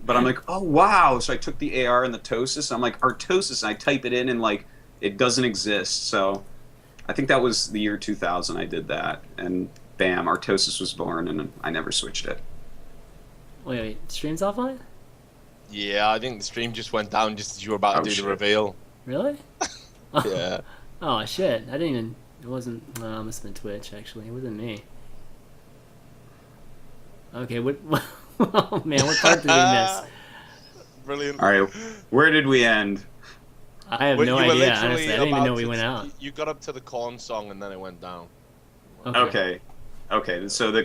but I'm like, oh wow. So I took the AR and the Tosis. I'm like Artosis, and I type it in, and like it doesn't exist. So I think that was the year 2000. I did that, and bam, Artosis was born, and I never switched it. Wait, stream's offline? Yeah, I think the stream just went down just as you were about to do the reveal. Really? Yeah. Oh shit! I didn't even. It wasn't. It must have been Twitch. Actually, it wasn't me. Okay. What? Oh man, what part did we miss? Brilliant. All right, where did we end? I have no idea. Honestly, I didn't even know we went out. You got up to the corn song and then it went down. Okay. So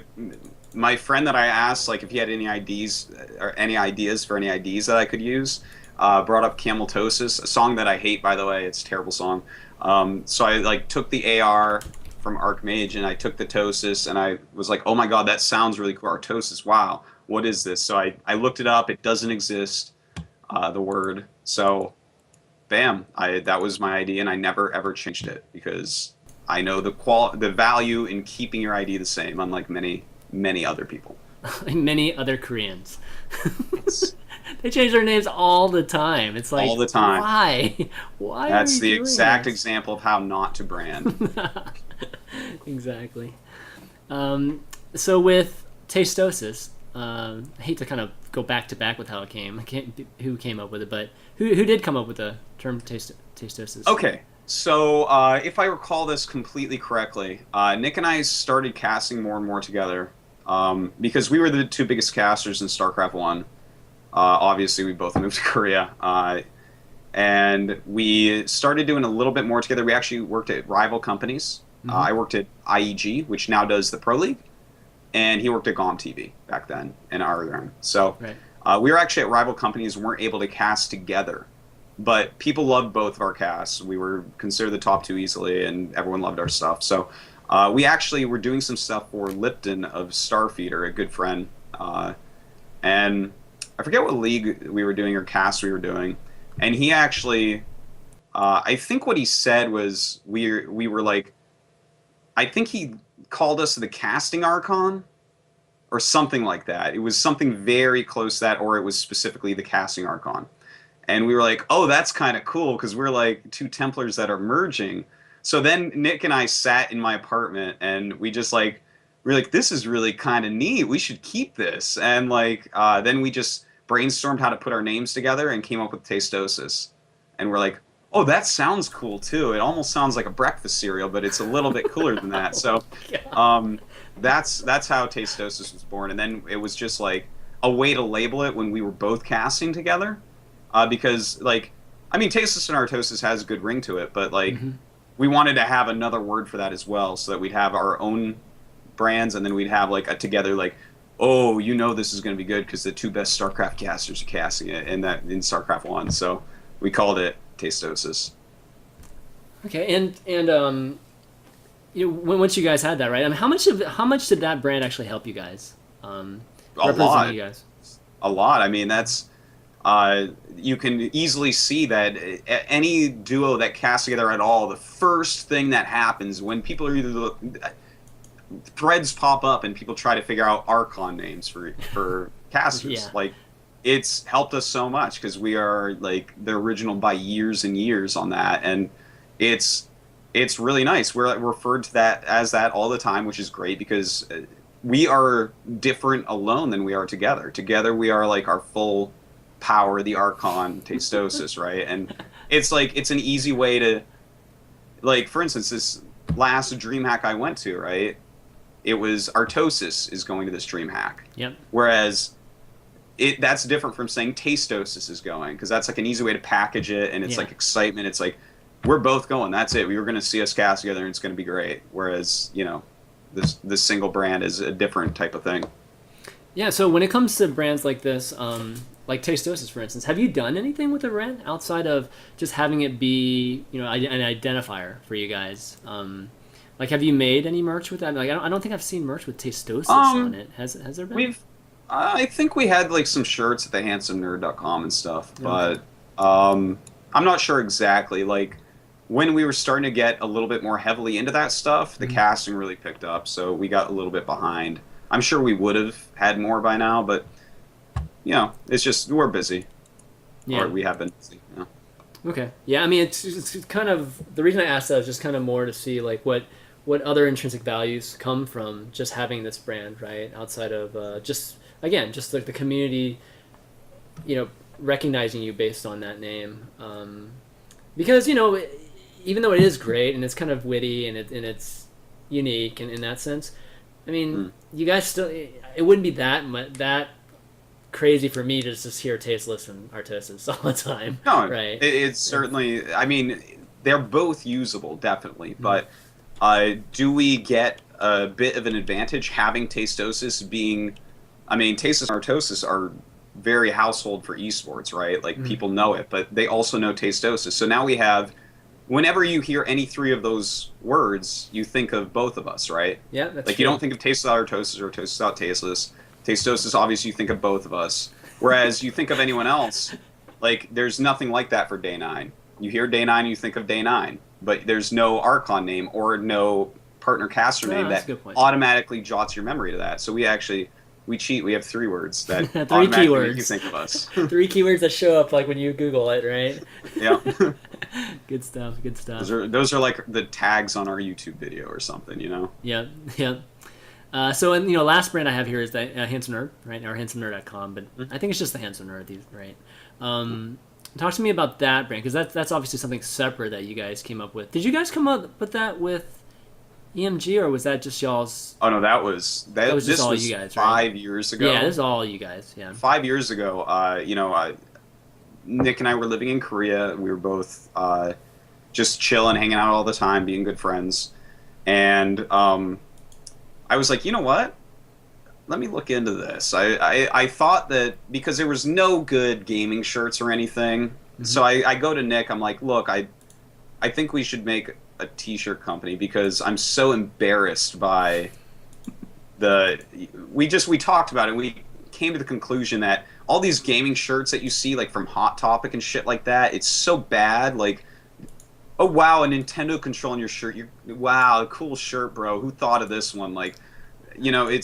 my friend that I asked, like, if he had any ideas or any ideas for any IDs that I could use, brought up Tosis, a song that I hate, by the way. It's a terrible song. So I like took the AR from Archmage and I took the Tosis and I was like, oh my god, that sounds really cool. Artosis, wow, what is this? So I looked it up. It doesn't exist, the word. So bam, that was my ID, and I never ever changed it because I know the value in keeping your ID the same, unlike many other people. Many other Koreans. They change their names all the time. It's like, all the time. Why? Why? That's the exact example of how not to brand. Exactly. So with Tastosis, I hate to kind of go back to back with how it came. Who came up with it, but who did come up with the term Tastosis? Okay. So, if I recall this completely correctly, Nick and I started casting more and more together because we were the two biggest casters in StarCraft 1. Obviously, we both moved to Korea, and we started doing a little bit more together. We actually worked at rival companies. I worked at IEG, which now does the Pro League, and he worked at GOM TV back then in our room. So we were actually at rival companies and weren't able to cast together. But people loved both of our casts. We were considered the top two easily, and everyone loved our stuff. So we actually were doing some stuff for Lipton of Starfeeder, a good friend. And I forget what league we were doing or cast we were doing. And he actually, I think what he said was we were like, I think he called us the casting Archon or something like that. It was something very close to that, or it was specifically the casting Archon. And we were like, oh, that's kind of cool because we're like two Templars that are merging. So then Nick and I sat in my apartment and we just like, we're like, this is really kind of neat. We should keep this. And like, then we just brainstormed how to put our names together and came up with Tastosis. And we're like, oh, that sounds cool too. It almost sounds like a breakfast cereal, but it's a little bit cooler than that. So that's how Tastosis was born. And then it was just like a way to label it when we were both casting together. Because, like, I mean, Tastosis and Artosis has a good ring to it, but, like, we wanted to have another word for that as well, so that we'd have our own brands, and then we'd have, like, a together, like, oh, you know this is going to be good because the two best StarCraft casters are casting it in StarCraft 1, so we called it Tastosis. Okay, and you know, once you guys had that, right? I mean, how much did that brand actually help you guys? A lot. You guys? A lot. I mean, that's... you can easily see that any duo that casts together at all, the first thing that happens when people are either threads pop up and people try to figure out Archon names for casters. Like, it's helped us so much because we are like the original by years and years on that, and it's really nice. We're referred to that as that all the time, which is great because we are different alone than we are together. Together, we are like our full power, the Archon, Tastosis, right? And it's like, it's an easy way to, like, for instance, this last DreamHack I went to, right? It was Artosis is going to this DreamHack. Yep. Whereas that's different from saying Tastosis is going, because that's like an easy way to package it, and it's like excitement. It's like, we're both going, that's it. We were going to see us cast together and it's going to be great. Whereas, you know, this single brand is a different type of thing. Yeah, so when it comes to brands like this, like Tastosis, for instance, have you done anything with the brand outside of just having it be, you know, an identifier for you guys? Like, have you made any merch with that? Like, I don't think I've seen merch with Tastosis on it. Has there been? I think we had like some shirts at the Handsomenerd.com and stuff, but I'm not sure exactly. Like, when we were starting to get a little bit more heavily into that stuff, the casting really picked up, so we got a little bit behind. I'm sure we would have had more by now, but you know, it's just we're busy, Yeah. or we have been busy. You know? Okay. Yeah. I mean, it's kind of the reason I asked that is just kind of more to see like what other intrinsic values come from just having this brand, right? Outside of just again, just like the community, you know, recognizing you based on that name. Because you know, even though it is great and it's kind of witty and it's unique in that sense, I mean, you guys still it wouldn't be that crazy for me to just hear Tasteless and Artosis all the time, No, right? it's certainly. I mean, they're both usable, definitely. But do we get a bit of an advantage having Tastosis being? I mean, Tastosis and Artosis are very household for esports, right? Like people know it, but they also know Tastosis. So now we have. Whenever you hear any three of those words, you think of both of us, right? Yeah, that's like true. you don't think of Taste without Artosis or Artosis without Tasteless. Tastosis, obviously, you think of both of us. Whereas you think of anyone else, like there's nothing like that for Day 9. You hear Day 9, you think of Day 9, but there's no Archon name or no partner caster name that's a that good point. automatically jots your memory to that. So we cheat. We have 3 words that Three automatically keywords. make you think of us. 3 keywords that show up like when you Google it, right? Yeah. Good stuff. Good stuff. Those are like the tags on our YouTube video or something, you know? Yeah. Yeah. So, and you know, last brand I have here is the Handsomenerd, right? Or handsomenerd.com, but I think it's just the Handsomenerd, right? Talk to me about that brand because that's obviously something separate that you guys came up with. Did you guys come up with that with EMG or was that just y'all's? Oh no, that was just this all was you guys, right? 5 years ago. Yeah, this is all you guys. Yeah. 5 years ago, you know, Nick and I were living in Korea. We were both just chilling, hanging out all the time, being good friends, and I was like, you know what? Let me look into this. I thought that because there was no good gaming shirts or anything, so I go to Nick. I'm like, look, I think we should make a t-shirt company because I'm so embarrassed by we talked about it. We came to the conclusion that all these gaming shirts that you see like from Hot Topic and shit like that, it's so bad. Like, oh wow, a Nintendo control on your shirt. Wow, cool shirt, bro. Who thought of this one? Like, you know,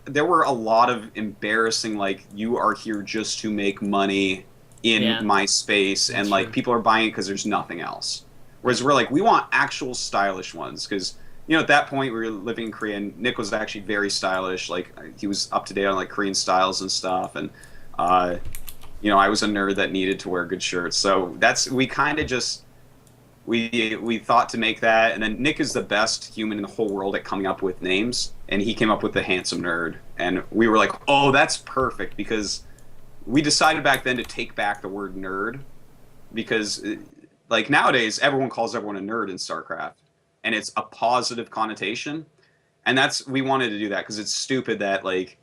there were a lot of embarrassing like you are here just to make money in my space and like people are buying it because there's nothing else. Whereas we're like, we want actual stylish ones because, you know, at that point we were living in Korea and Nick was actually very stylish. Like he was up to date on like Korean styles and stuff. And, you know, I was a nerd that needed to wear good shirts. So we kind of just, we thought to make that. And then Nick is the best human in the whole world at coming up with names. And he came up with the Handsomenerd. And we were like, oh, that's perfect because we decided back then to take back the word nerd because like nowadays everyone calls everyone a nerd in StarCraft and it's a positive connotation and we wanted to do that because it's stupid that like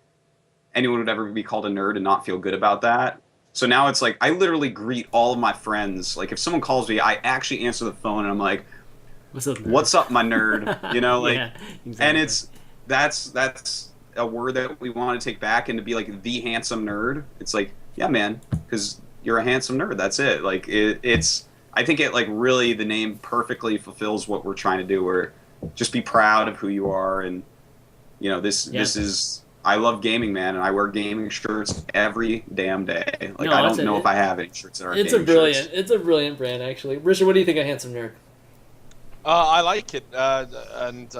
anyone would ever be called a nerd and not feel good about that. So now it's like I literally greet all of my friends. Like if someone calls me, I actually answer the phone and I'm like, what's up my nerd, you know, like exactly. And that's a word that we want to take back and to be like the handsome nerd. It's like, yeah man, because you're a handsome nerd, that's it. Like it's I think it like really the name perfectly fulfills what we're trying to do. Where just be proud of who you are, and you know this is I love gaming, man, and I wear gaming shirts every damn day. Like I don't know if I have any shirts that are. It's a brilliant brand actually. Richard, what do you think of Handsomenerd? I like it, and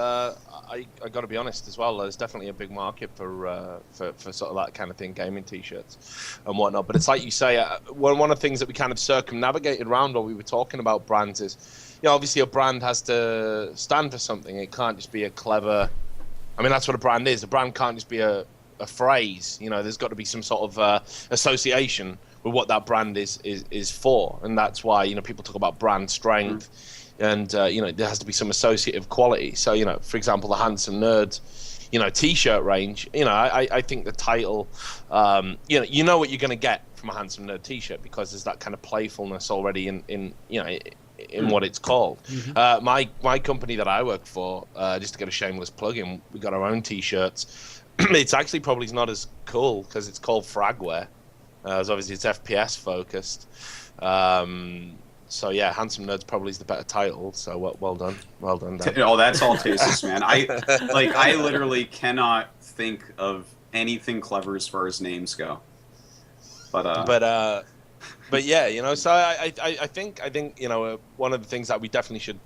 I got to be honest as well. There's definitely a big market for sort of that kind of thing, gaming T-shirts and whatnot. But it's like you say, one of the things that we kind of circumnavigated around when we were talking about brands is, you know, obviously a brand has to stand for something. It can't just be a clever. I mean, that's what a brand is. A brand can't just be a phrase. You know, there's got to be some sort of association with what that brand is for, and that's why, you know, people talk about brand strength. And, you know, there has to be some associative quality. So, you know, for example, the Handsomenerd, you know, T-shirt range, you know, I think the title, you know what you're going to get from a Handsomenerd T-shirt because there's that kind of playfulness already in you know, in what it's called. My company that I work for, just to get a shameless plug in, we got our own T-shirts. It's actually probably not as cool because it's called Fragware. As obviously it's FPS focused. So yeah, Handsomenerd's probably is the better title. So well done, Dan. Oh, that's all tasteless, man. I literally cannot think of anything clever as far as names go. But yeah, you know, so I think you know, one of the things that we definitely should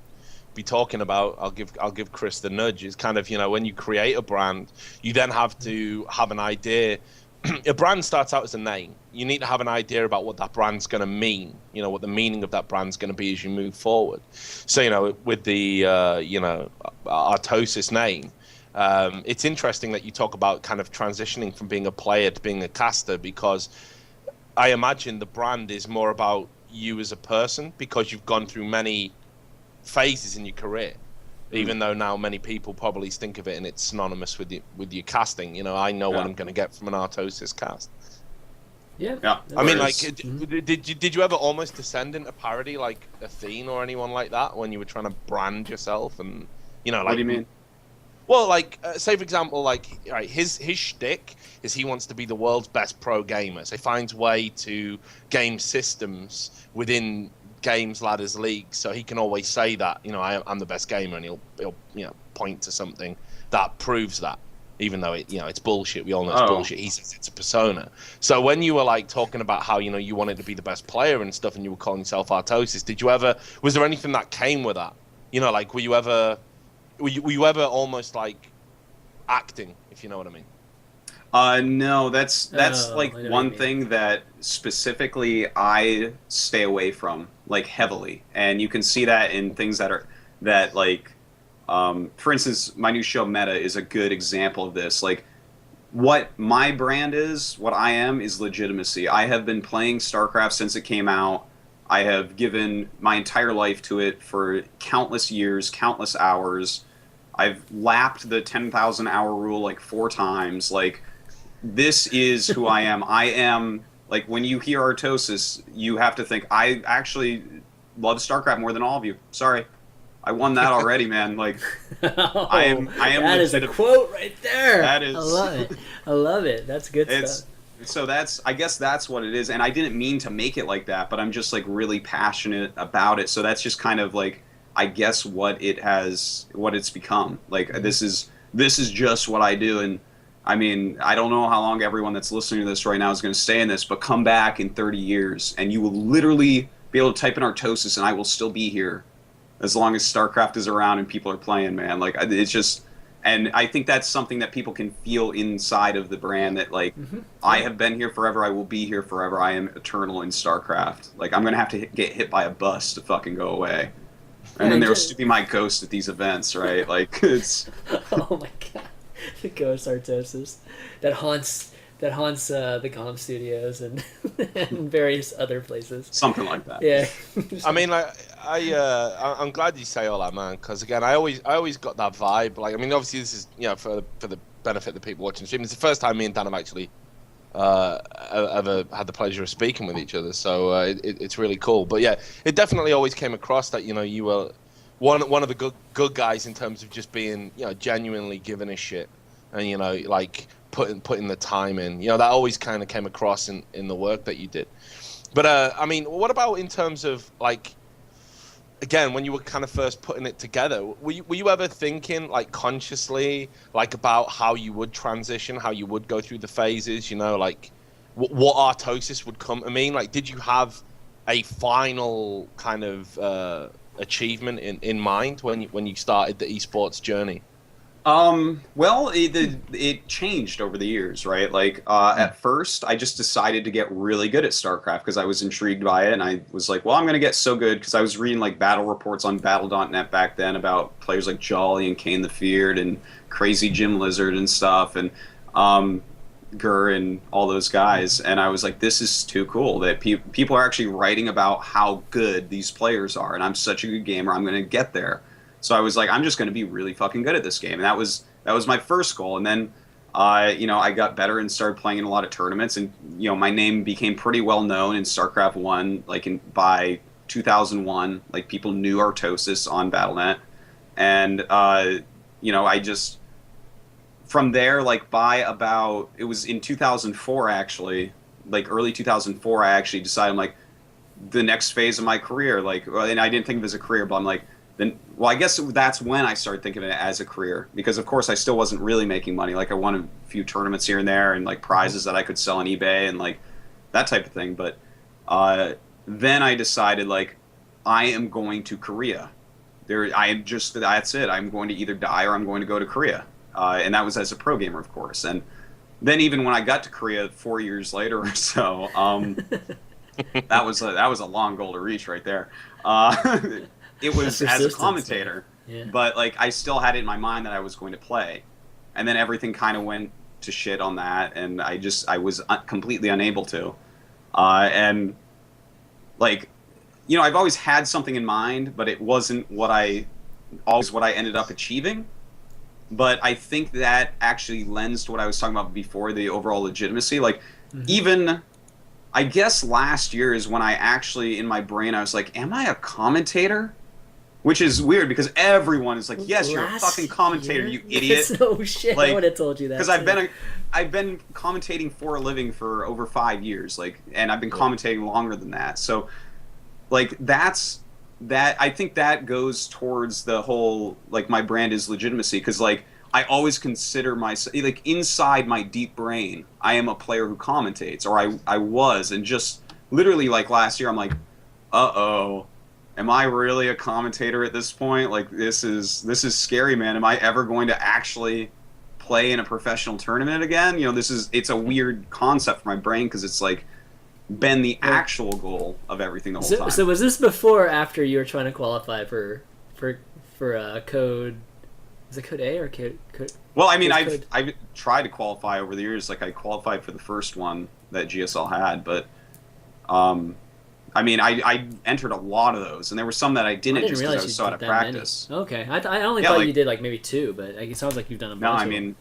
be talking about, I'll give Chris the nudge, is kind of, you know, when you create a brand, you then have to have an idea. A brand starts out as a name. You need to have an idea about what that brand's going to mean, you know, what the meaning of that brand's going to be as you move forward. So, you know, with the you know, Artosis name, it's interesting that you talk about kind of transitioning from being a player to being a caster, because I imagine the brand is more about you as a person, because you've gone through many phases in your career, even though now many people probably think of it and it's synonymous with your casting. You know, I know what I'm going to get from an Artosis cast. Yeah. I mean, like, did you ever almost descend into parody, like Athene or anyone like that, when you were trying to brand yourself? And, you know, like, what do you mean? Well, like, say for example, like, right, his shtick is he wants to be the world's best pro gamer. So he finds way to game systems within games, ladders, leagues, so he can always say that, you know, I'm the best gamer, and he'll you know, point to something that proves that, even though it, you know, it's bullshit. We all know it's bullshit. He says it's a persona. So when you were like talking about how, you know, you wanted to be the best player and stuff, and you were calling yourself Artosis, was there anything that came with that? You know, like, were you ever almost like acting, if you know what I mean? No, that's like one thing that specifically I stay away from, like, heavily, and you can see that in things that like, for instance, my new show Meta is a good example of this. Like, what my brand is, what I am, is legitimacy. I have been playing StarCraft since it came out. I have given my entire life to it for countless years, countless hours. I've lapped the 10,000 hour rule like 4 times. Like, this is who I am. I am, like, when you hear Artosis, you have to think, I actually love StarCraft more than all of you. Sorry. I won that already, man. Like, I am that is a quote right there. That is. I love it. That's good stuff. So I guess that's what it is. And I didn't mean to make it like that, but I'm just, like, really passionate about it. So that's just kind of, like, I guess what it's become. Like, this is just what I do. And I mean, I don't know how long everyone that's listening to this right now is going to stay in this, but come back in 30 years and you will literally be able to type in Artosis and I will still be here as long as StarCraft is around and people are playing, man. Like, it's just, and I think that's something that people can feel inside of the brand, that, like, I have been here forever, I will be here forever, I am eternal in StarCraft. Like, I'm going to have to get hit by a bus to fucking go away. And then there will still be my ghost at these events, right? Like, it's... Oh my god. The ghost Artosis that haunts the comm studios and various other places. Something like that. Yeah. I mean, like, I'm glad you say all that, man, because again, I always got that vibe. Like, I mean, obviously this is, you know, for the benefit of the people watching the stream. It's the first time me and Dan have actually ever had the pleasure of speaking with each other, so it's really cool. But yeah, it definitely always came across that, you know, you were one of the good guys in terms of just being, you know, genuinely giving a shit, and, you know, like, putting the time in. You know, that always kind of came across in the work that you did. But I mean, what about in terms of, like, again, when you were kind of first putting it together, were you ever thinking, like, consciously, like, about how you would transition, how you would go through the phases, you know, like, what Artosis would come to mean? Like, did you have a final kind of achievement in mind when you started the esports journey? Well, it changed over the years, right? Like, at first, I just decided to get really good at StarCraft because I was intrigued by it, and I was like, well, I'm going to get so good, because I was reading, like, battle reports on Battle.net back then about players like Jolly and Kane the Feared and Crazy Jim Lizard and stuff, and Gur and all those guys, and I was like, this is too cool that people are actually writing about how good these players are, and I'm such a good gamer, I'm going to get there. So I was like, I'm just going to be really fucking good at this game. And that was my first goal. And then, you know, I got better and started playing in a lot of tournaments. And, you know, my name became pretty well known in StarCraft 1, like, by 2001. Like, people knew Artosis on Battle.net. And, you know, I just, from there, like, by about, it was in 2004, actually, like, early 2004, I actually decided, I'm like, the next phase of my career, like, and I didn't think of it as a career, but I'm like, then, well, I guess that's when I started thinking of it as a career, because of course I still wasn't really making money. Like, I won a few tournaments here and there, and, like, prizes that I could sell on eBay, and, like, that type of thing. But then I decided, like, I am going to Korea. That's it. I'm going to either die or I'm going to go to Korea. And that was as a pro gamer, of course. And then even when I got to Korea 4 years later or so, that was a long goal to reach right there. It was as a commentator, yeah. But like I still had it in my mind that I was going to play, and then everything kind of went to shit on that, and I was completely unable to, and like, you know, I've always had something in mind, but it wasn't what I ended up achieving. But I think that actually lends to what I was talking about before, the overall legitimacy. Like, even, I guess last year is when I actually, in my brain, I was like, am I a commentator? Which is weird, because everyone is like, yes, you're a fucking commentator, you idiot. No shit, like, I would have told you that. Because I've been commentating for a living for over 5 years, like, and I've been commentating longer than that. So, like, I think that goes towards the whole, like, my brand is legitimacy, because, like, I always consider myself, like, inside my deep brain, I am a player who commentates, or I was, and just literally, like, last year, I'm like, uh-oh, am I really a commentator at this point? Like, this is scary, man. Am I ever going to actually play in a professional tournament again? You know, it's a weird concept for my brain, because it's, like, been the actual goal of everything the whole time. So was this before or after you were trying to qualify for code? Is it code A or code? Well, I mean, I've tried to qualify over the years. Like, I qualified for the first one that GSL had, but I mean, I entered a lot of those, and there were some that I didn't just because I was so out of practice. Many. Okay, I only thought you did like maybe 2, but it sounds like you've done a bunch. No, I mean,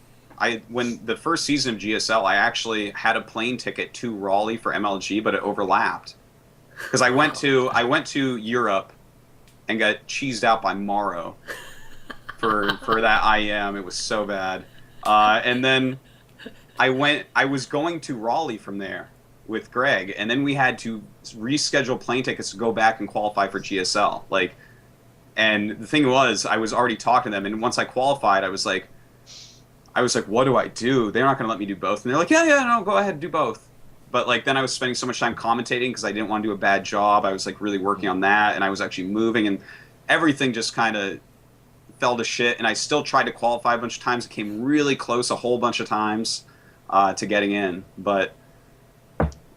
when the first season of GSL, I actually had a plane ticket to Raleigh for MLG, but it overlapped because I went to Europe and got cheesed out by Morrow for that IM. It was so bad, and then I was going to Raleigh from there with Greg, and then we had to reschedule plane tickets to go back and qualify for GSL. Like, and the thing was, I was already talking to them, and once I qualified, I was like, what do I do? They're not going to let me do both. And they're like, yeah, no, go ahead, do both. But, like, then I was spending so much time commentating because I didn't want to do a bad job. I was, like, really working on that, and I was actually moving, and everything just kind of fell to shit. And I still tried to qualify a bunch of times. It came really close a whole bunch of times to getting in. But,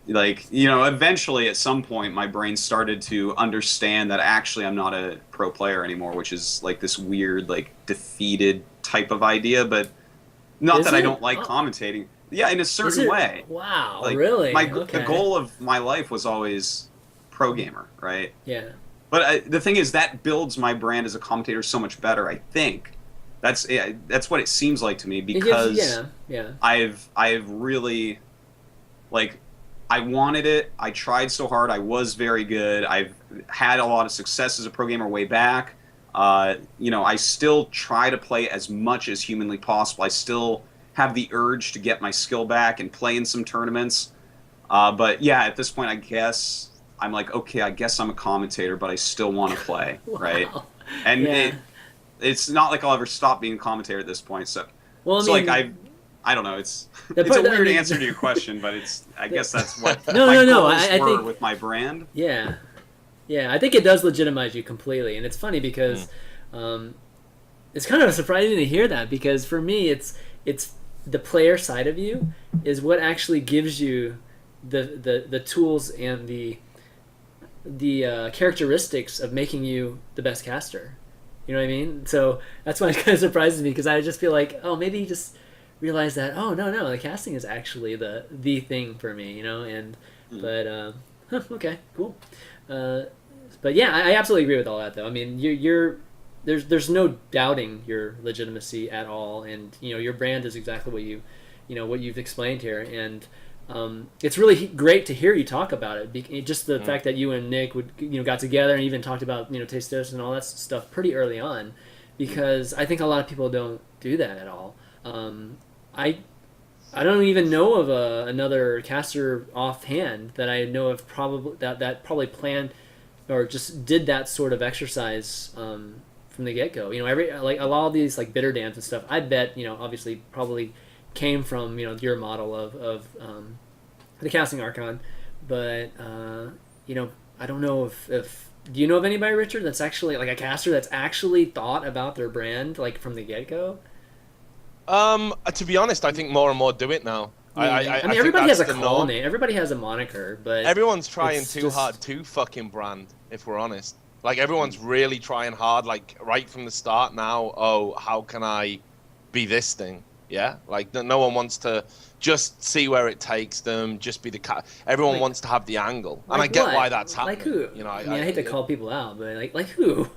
like, you know, eventually at some point my brain started to understand that actually I'm not a pro player anymore, which is, like, this weird, like, defeated type of idea, but... Not that I don't like commentating. Yeah, in a certain way. Wow, like, really? The goal of my life was always pro gamer, right? Yeah. But the thing is, that builds my brand as a commentator so much better, I think. That's what it seems like to me, because I've really, like, I wanted it. I tried so hard. I was very good. I've had a lot of success as a pro gamer way back. You know, I still try to play as much as humanly possible. I still have the urge to get my skill back and play in some tournaments. But yeah, at this point, I guess I'm like, okay, I guess I'm a commentator, but I still want to play, wow. Right? And it's not like I'll ever stop being a commentator at this point. So, well, I mean, like I don't know. It's a weird answer to your question, but I guess that's what no. I were think, with my brand. Yeah. Yeah, I think it does legitimize you completely, and it's funny because it's kind of surprising to hear that, because for me, it's the player side of you is what actually gives you the tools and the characteristics of making you the best caster. You know what I mean? So that's why it kind of surprises me, because I just feel like, oh, maybe you just realize that, oh no, the casting is actually the thing for me, you know, and but okay, cool. But yeah, I absolutely agree with all that, though. I mean, there's no doubting your legitimacy at all, and you know your brand is exactly what you've explained here, and it's really great to hear you talk about it. Just the fact that you and Nick got together and even talked about Tastosis and all that stuff pretty early on, because I think a lot of people don't do that at all. I don't even know of another caster offhand that I know of that probably planned or just did that sort of exercise from the get-go. Like a lot of these like bitter dams and stuff, I bet obviously probably came from your model of the casting archon, but you know, I don't know if do you know of anybody, Richard, that's actually like a caster that's actually thought about their brand like from the get go? To be honest, I think more and more do it now. I mean, everybody has a call name. Everybody has a moniker, but everyone's trying too hard to fucking brand, if we're honest. Like, everyone's really trying hard, like, right from the start now. Oh, how can I be this thing? Yeah? Like, no one wants to just see where it takes them, just be the everyone wants to have the angle. And I get why that's happening. Like who? You know, I hate to call people out, but like who?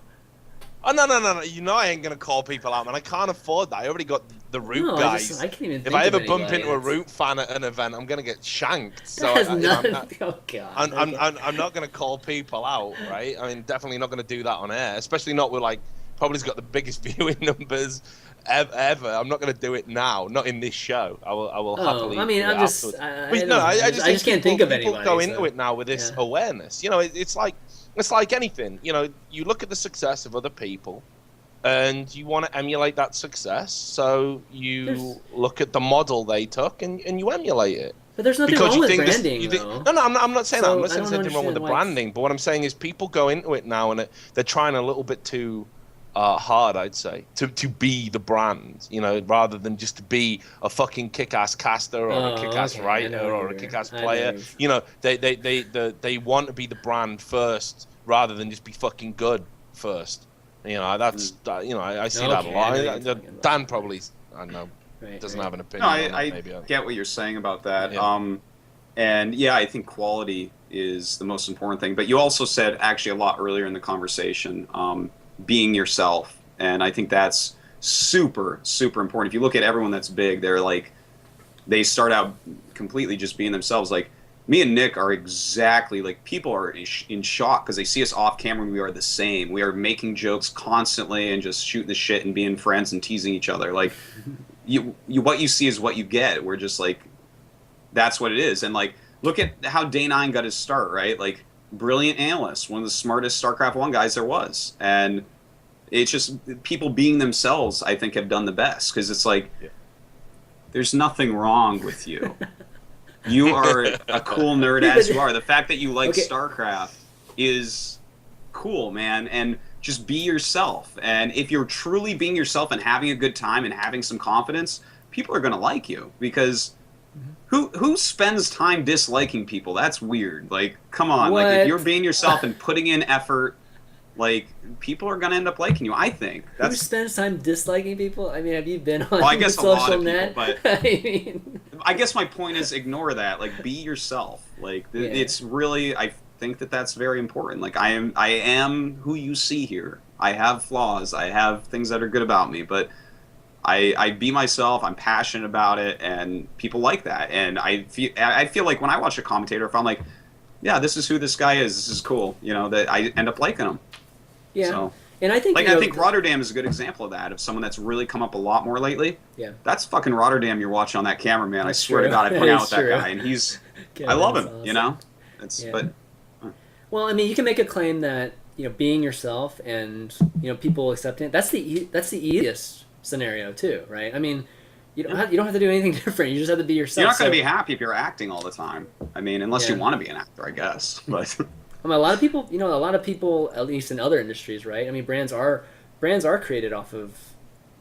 Oh, no. You know I ain't going to call people out, man. I can't afford that. I already got the Root guys. I can't even think if I ever of bump into a Root fan at an event, I'm going to get shanked. So oh, God. I'm not going to call people out, right? I mean, definitely not going to do that on air, especially not with, like, probably got the biggest viewing numbers ever. I'm not going to do it now, not in this show. I will happily. I mean, I just can't think of anybody. People go into it now with this awareness. You know, it's like anything. You know, you look at the success of other people, and you want to emulate that success. So you look at the model they took, and you emulate it. But there's nothing wrong with branding, though. No, I'm not saying that. I'm not saying there's anything wrong with the branding. But what I'm saying is people go into it now, and they're trying a little bit too hard, I'd say, to be the brand, you know, rather than just to be a fucking kick-ass caster or a kick-ass writer or a kick-ass player. You know, they want to be the brand first rather than just be fucking good first. You know, that's you know, I see that a lot. Dan probably, I don't know, doesn't have an opinion. No, I get what you're saying about that. Yeah. And yeah, I think quality is the most important thing. But you also said actually a lot earlier in the conversation, being yourself, and I think that's super important. If you look at everyone that's big, they're like, they start out completely just being themselves. Like me and Nick are exactly like, people are in shock because they see us off camera and we are the same. We are making jokes constantly and just shooting the shit and being friends and teasing each other. Like what you see is what you get. We're just like, that's what it is. And like, look at how Day9 got his start, right? Like, brilliant analyst, one of the smartest StarCraft 1 guys there was. And it's just people being themselves, I think, have done the best, because it's like, there's nothing wrong with you. You are a cool nerd as you are. The fact that you like StarCraft is cool, man. And just be yourself. And if you're truly being yourself and having a good time and having some confidence, people are going to like you, because who spends time disliking people? That's weird. Like, come on. What? Like, if you're being yourself and putting in effort, like, people are gonna end up liking you. I think. Who spends time disliking people? I mean, have you been on well, I guess social a lot of net? People, but I guess my point is, ignore that. Like, be yourself. Like, it's really. I think that's very important. Like, I am who you see here. I have flaws. I have things that are good about me, but I be myself. I'm passionate about it, and people like that. And I feel like when I watch a commentator, if I'm like, yeah, this is who this guy is. This is cool. You know, that I end up liking him. Yeah. So, and I think, like, I think Rotterdam is a good example of that. Of someone that's really come up a lot more lately. Yeah. That's fucking Rotterdam you're watching on that camera, man. I swear to God, I hung out with that guy, and I love him. Awesome. You know. But. Well, I mean, you can make a claim that, you know, being yourself and, you know, people accepting it. That's the easiest scenario too, right? I mean, you don't have to do anything different. You just have to be yourself. You're not going to be happy if you're acting all the time. I mean, unless you want to be an actor, I guess. But I mean, a lot of people, at least in other industries, right? I mean, brands are created off of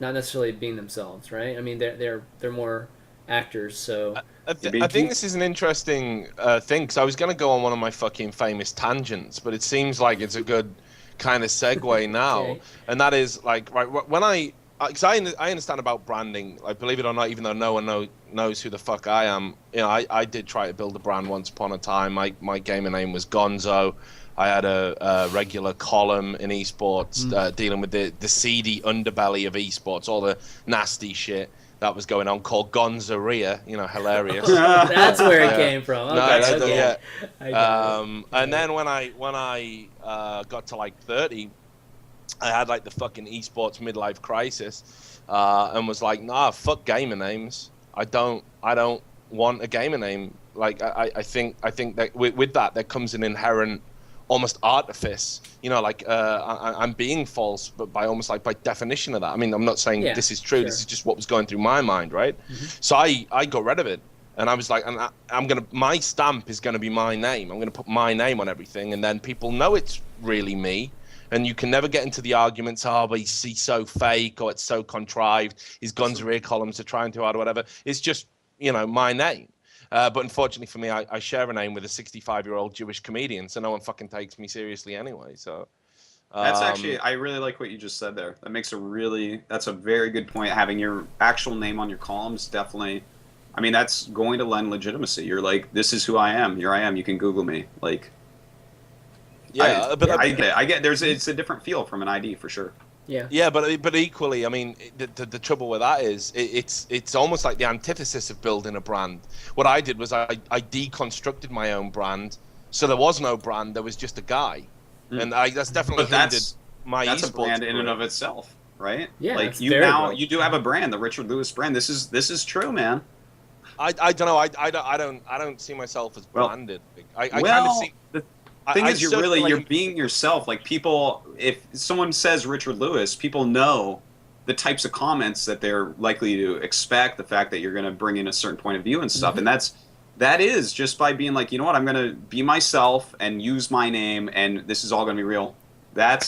not necessarily being themselves, right? I mean, they're more actors. So I think this is an interesting thing, because I was going to go on one of my fucking famous tangents, but it seems like it's a good kind of segue now. Okay. And that is, like, right when because I understand about branding. Like, believe it or not, even though no one knows who the fuck I am, you know, I did try to build a brand once upon a time. My gamer name was Gonzo. I had a regular column in esports dealing with the seedy underbelly of esports, all the nasty shit that was going on, called Gonzaria. You know, hilarious. That's where it came from. Okay, and then when I got to like 30. I had like the fucking esports midlife crisis, and was like, nah, fuck gamer names. I don't want a gamer name. Like, I think that with that there comes an inherent almost artifice. You know, like I'm being false, but by definition of that. I mean, I'm not saying this is true. Sure. This is just what was going through my mind, right? Mm-hmm. So I got rid of it. And I was like, my stamp is gonna be my name. I'm gonna put my name on everything, and then people know it's really me. And you can never get into the arguments, oh, but he's so fake, or it's so contrived, his guns are ear columns are trying too hard, or whatever. It's just, my name. But unfortunately for me, I share a name with a 65-year-old Jewish comedian, so no one fucking takes me seriously anyway. So that's actually, I really like what you just said there. That's a very good point. Having your actual name on your columns, definitely. I mean, that's going to lend legitimacy. You're like, this is who I am. Here I am. You can Google me. Like, yeah, I get it. It's a different feel from an ID for sure. Yeah. Yeah, but equally, I mean, the trouble with that is it's almost like the antithesis of building a brand. What I did was I deconstructed my own brand, so there was no brand. There was just a guy, and that's definitely hindered my. That's a brand career. in and of itself, right? Yeah. Like you do have a brand, the Richard Lewis brand. This is true, man. I don't know. I don't see myself as branded. I kind of see. The thing is, you're being yourself. Like, people, if someone says Richard Lewis, people know the types of comments that they're likely to expect, the fact that you're going to bring in a certain point of view and stuff. And that is just by being like, you know what, I'm going to be myself and use my name, and this is all going to be real. That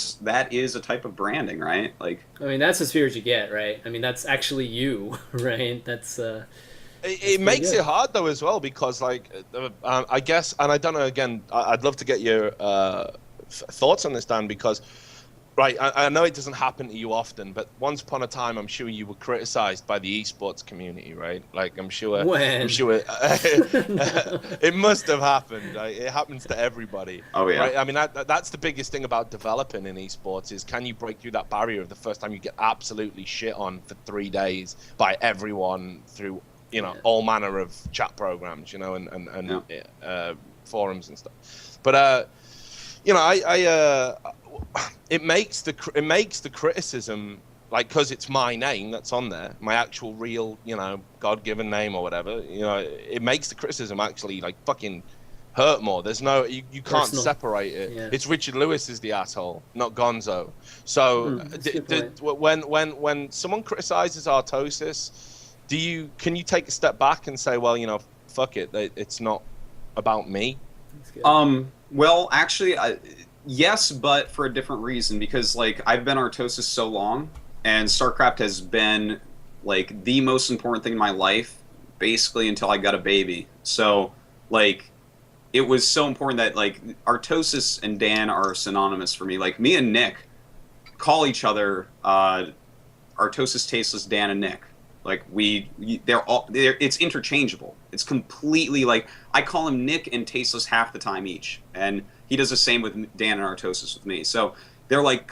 is a type of branding, right? Like, I mean, that's as fear as you get, right? I mean, that's actually you, right? That's it makes it hard though as well, because like I guess, and I don't know, again, I'd love to get your thoughts on this, Dan, because right, I know it doesn't happen to you often, but once upon a time I'm sure you were criticized by the esports community, right? Like, I'm sure it must have happened, right? It happens to everybody. Oh yeah, right? I mean, that's the biggest thing about developing in esports, is can you break through that barrier of the first time you get absolutely shit on for 3 days by everyone through all manner of chat programs, and forums and stuff. But it makes the criticism, like, because it's my name that's on there, my actual real, God-given name or whatever. It makes the criticism actually like fucking hurt more. There's no, you can't separate it. Yeah. It's Richard Lewis is the asshole, not Gonzo. So when someone criticizes Artosis, can you take a step back and say, well, fuck it, it's not about me? Well, actually, yes, but for a different reason, because like, I've been Artosis so long, and StarCraft has been like the most important thing in my life, basically until I got a baby. So like, it was so important that like Artosis and Dan are synonymous for me. Like, me and Nick call each other Artosis, Tasteless, Dan, and Nick. Like, it's interchangeable. It's completely like, I call him Nick and Tasteless half the time each, and he does the same with Dan and Artosis with me. So they're like,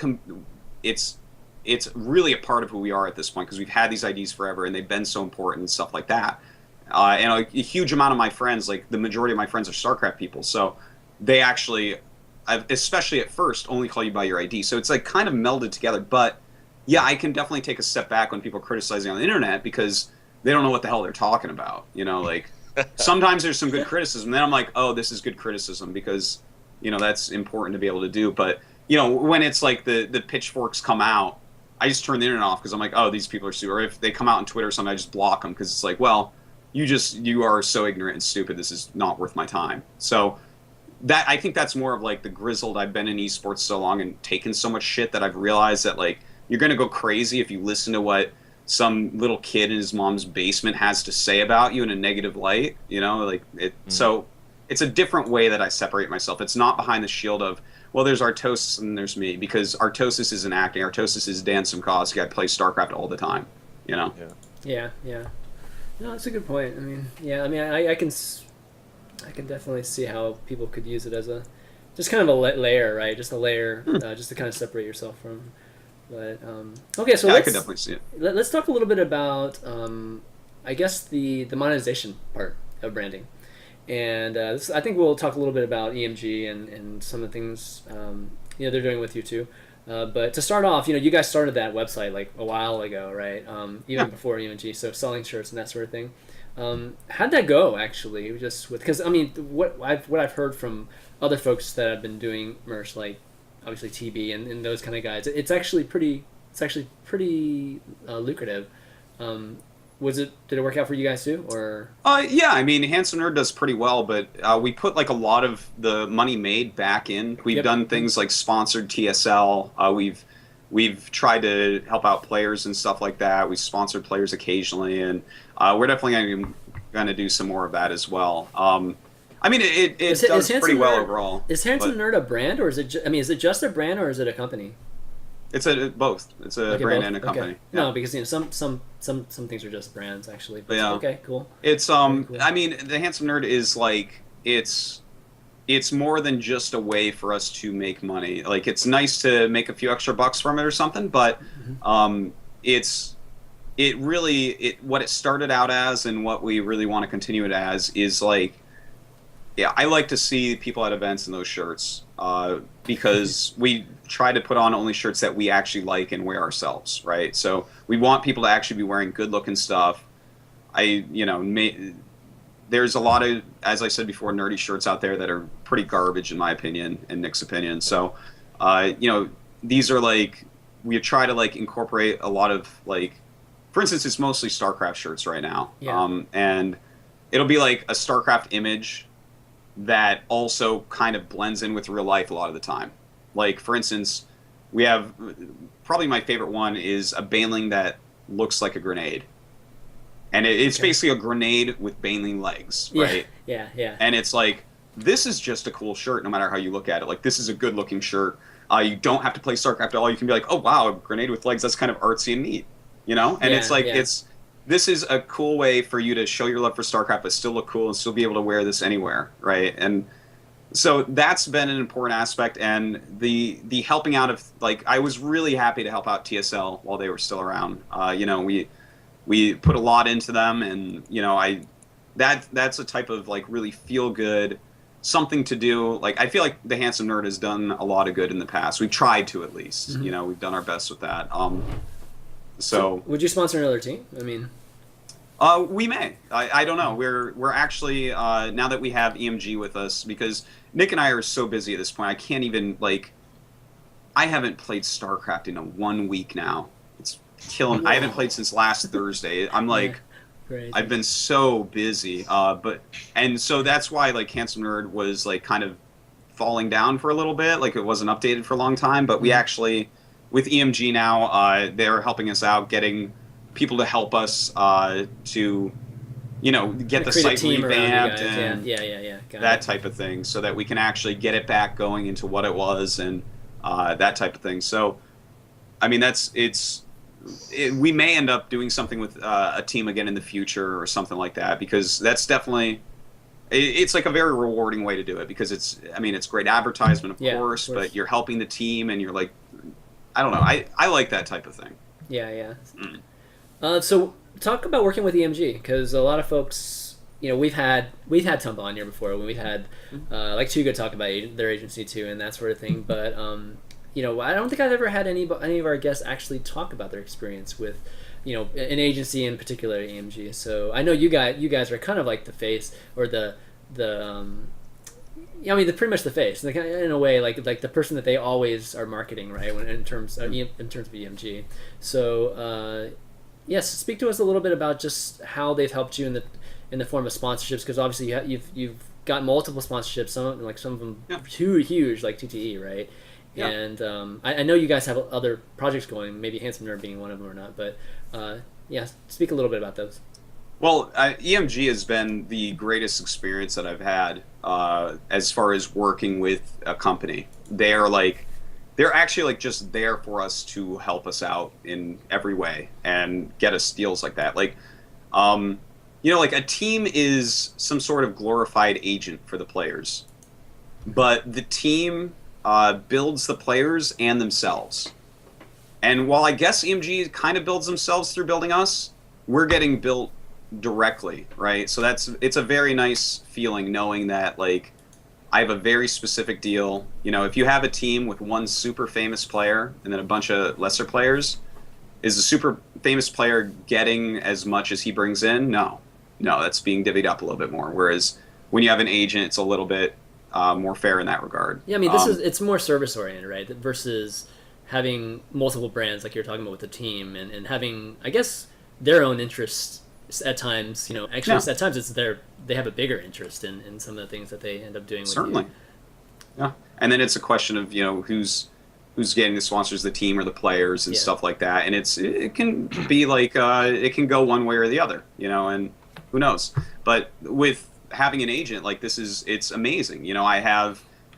it's really a part of who we are at this point, because we've had these IDs forever, and they've been so important and stuff like that. And a huge amount of my friends, like the majority of my friends, are StarCraft people, so they actually, especially at first, only call you by your ID. So it's like kind of melded together, but. Yeah, I can definitely take a step back when people are criticizing on the internet, because they don't know what the hell they're talking about. Like, sometimes there's some good criticism. Then I'm like, oh, this is good criticism, because, that's important to be able to do. But, when it's like the pitchforks come out, I just turn the internet off, because I'm like, oh, these people are stupid. Or if they come out on Twitter or something, I just block them, because it's like, well, you are so ignorant and stupid. This is not worth my time. So I think that's more of like the grizzled. I've been in esports so long and taken so much shit that I've realized that, like, you're going to go crazy if you listen to what some little kid in his mom's basement has to say about you in a negative light, So it's a different way that I separate myself. It's not behind the shield of, well, there's Artosis and there's me, because Artosis isn't acting. Artosis is Dan Stemkoski. I play StarCraft all the time, Yeah. No, that's a good point. I mean, I can definitely see how people could use it as just kind of a layer, right? Just a layer, just to kind of separate yourself from. But okay, so I could definitely see it. Let's talk a little bit about, I guess, the monetization part of branding, and I think we'll talk a little bit about EMG and some of the things they're doing with you too. But to start off, you guys started that website like a while ago, right? Even before EMG, so selling shirts and that sort of thing. How'd that go, actually? Because I mean, what I've heard from other folks that have been doing merch, like obviously TB and those kind of guys, it's actually pretty lucrative. did it work out for you guys too, or? Yeah, I mean, Handsomenerd does pretty well, but we put like a lot of the money made back in. We've Yep. done things like sponsored TSL. We've tried to help out players and stuff like that. We've sponsored players occasionally, and we're definitely going to do some more of that as well. I mean, it does pretty well overall. Is Handsomenerd a brand, or is it? I mean, is it just a brand, or is it a company? It's both. It's a Okay, brand both? and a company. Okay. Yeah. No, because some things are just brands actually. But Yeah. Okay, cool. It's Very cool. I mean, the Handsomenerd is like it's more than just a way for us to make money. Like, it's nice to make a few extra bucks from it or something, but what it started out as and what we really want to continue it as is like, yeah, I like to see people at events in those shirts because we try to put on only shirts that we actually like and wear ourselves, right? So we want people to actually be wearing good-looking stuff. There's a lot of, as I said before, nerdy shirts out there that are pretty garbage in my opinion and Nick's opinion. So, these are like, we try to like incorporate a lot of like, for instance, it's mostly StarCraft shirts right now. Yeah. And it'll be like a StarCraft image that also kind of blends in with real life a lot of the time. Like, for instance, we have, probably my favorite one is a Baneling that looks like a grenade. And it's basically a grenade with Baneling legs, right? Yeah. And it's like, this is just a cool shirt no matter how you look at it. Like, this is a good looking shirt. You don't have to play StarCraft at all. You can be like, oh wow, a grenade with legs, that's kind of artsy and neat. And it's like, this is a cool way for you to show your love for StarCraft, but still look cool and still be able to wear this anywhere, right? And so that's been an important aspect, and the helping out of, like, I was really happy to help out TSL while they were still around. We put a lot into them, and that's a type of like really feel good something to do. Like, I feel like the Handsomenerd has done a lot of good in the past. We've tried to, at least. Mm-hmm. We've done our best with that. So would you sponsor another team? I mean, we may. I don't know. We're actually now that we have EMG with us, because Nick and I are so busy at this point. I can't even I haven't played StarCraft in 1 week now. It's killing. I haven't played since last Thursday. I'm like, crazy. I've been so busy. And so that's why like Handsomenerd was like kind of falling down for a little bit. Like, it wasn't updated for a long time. But we actually, with EMG now, they're helping us out, getting people to help us to, get the site revamped and that type of thing, so that we can actually get it back going into what it was and that type of thing. So, I mean, we may end up doing something with a team again in the future or something like that, because that's definitely, it's like a very rewarding way to do it, because it's great advertisement, of course, but you're helping the team and you're like, I don't know, I like that type of thing. Yeah. So talk about working with EMG, because a lot of folks, we've had Tumba on here before. We've had like Chuga talk about their agency too and that sort of thing. But I don't think I've ever had any of our guests actually talk about their experience with an agency, in particular EMG. So I know you guys are kind of like the face, or pretty much the face, in a way, like the person that they always are marketing, right? In terms of EMG. So yes, speak to us a little bit about just how they've helped you in the form of sponsorships, because obviously you've got multiple sponsorships. Some of them huge, like TTE, right? Yeah. And I know you guys have other projects going, maybe Handsomenerd being one of them or not, but speak a little bit about those. Well, EMG has been the greatest experience that I've had as far as working with a company. They're actually like just there for us to help us out in every way and get us deals like that. Like, like a team is some sort of glorified agent for the players, but the team builds the players and themselves. And while I guess EMG kind of builds themselves through building us, we're getting built directly, right? So it's a very nice feeling knowing that, like, I have a very specific deal. If you have a team with one super famous player and then a bunch of lesser players, is the super famous player getting as much as he brings in? No, that's being divvied up a little bit more. Whereas when you have an agent, it's a little bit more fair in that regard. Yeah, I mean, it's more service oriented, right? Versus having multiple brands like you're talking about with the team, and having, I guess, their own interests at times, actually Yeah. at times they have a bigger interest in some of the things that they end up doing with Certainly. you. Yeah. And then it's a question of, who's getting the sponsors, the team or the players and Yeah. stuff like that. And it can be like, it can go one way or the other, and who knows. But with having an agent, like it's amazing.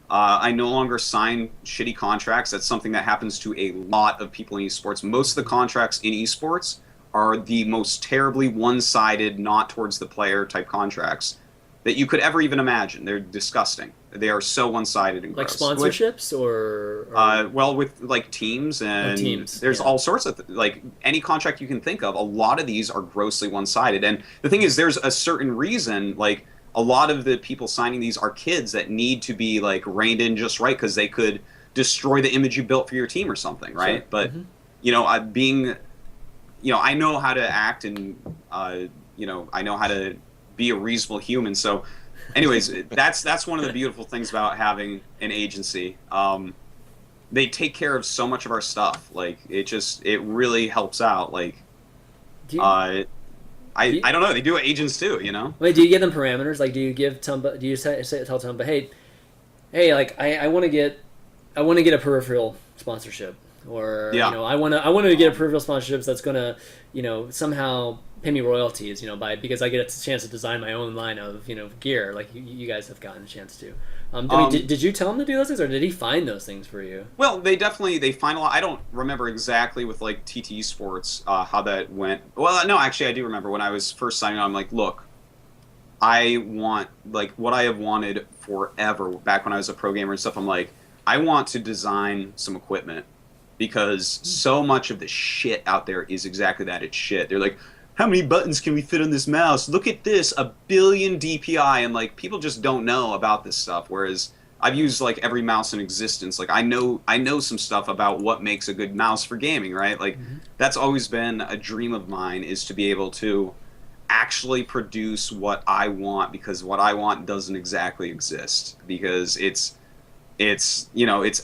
I no longer sign shitty contracts. That's something that happens to a lot of people in esports. Most of the contracts in esports are the most terribly one-sided, not towards the player type contracts that you could ever even imagine. They're disgusting. They are so one-sided and Like gross. sponsorships or Well, with like teams and teams, there's yeah. all sorts of like any contract you can think of. A lot of these are grossly one-sided, and the thing is, there's a certain reason. Like a lot of the people signing these are kids that need to be like reined in just right because they could destroy the image you built for your team or something, right? Sure. But I know how to act and I know how to be a reasonable human. So, anyways, that's one of the beautiful things about having an agency. They take care of so much of our stuff. Like it really helps out. Like, Do you, I don't know. They do agents too. Wait, do you give them parameters? Like, do you give Tumba? Do you tell Tumba, hey, like I want to get a peripheral sponsorship, or Yeah. I want to get a peripheral sponsorship that's gonna somehow pay me royalties, because I get a chance to design my own line of gear, like you guys have gotten a chance to. Did you tell him to do those things, or did he find those things for you? Well, they find a lot. I don't remember exactly with like TT Sports how that went. Well, no, actually, I do remember when I was first signing on. I'm like, look, I want like what I have wanted forever. Back when I was a pro gamer and stuff, I'm like, I want to design some equipment because so much of the shit out there is exactly that. It's shit. They're like, how many buttons can we fit on this mouse? Look at this, 1 billion DPI, and like people just don't know about this stuff. Whereas I've used like every mouse in existence. Like I know some stuff about what makes a good mouse for gaming, right? Like that's always been a dream of mine, is to be able to actually produce what I want, because what I want doesn't exactly exist, because it's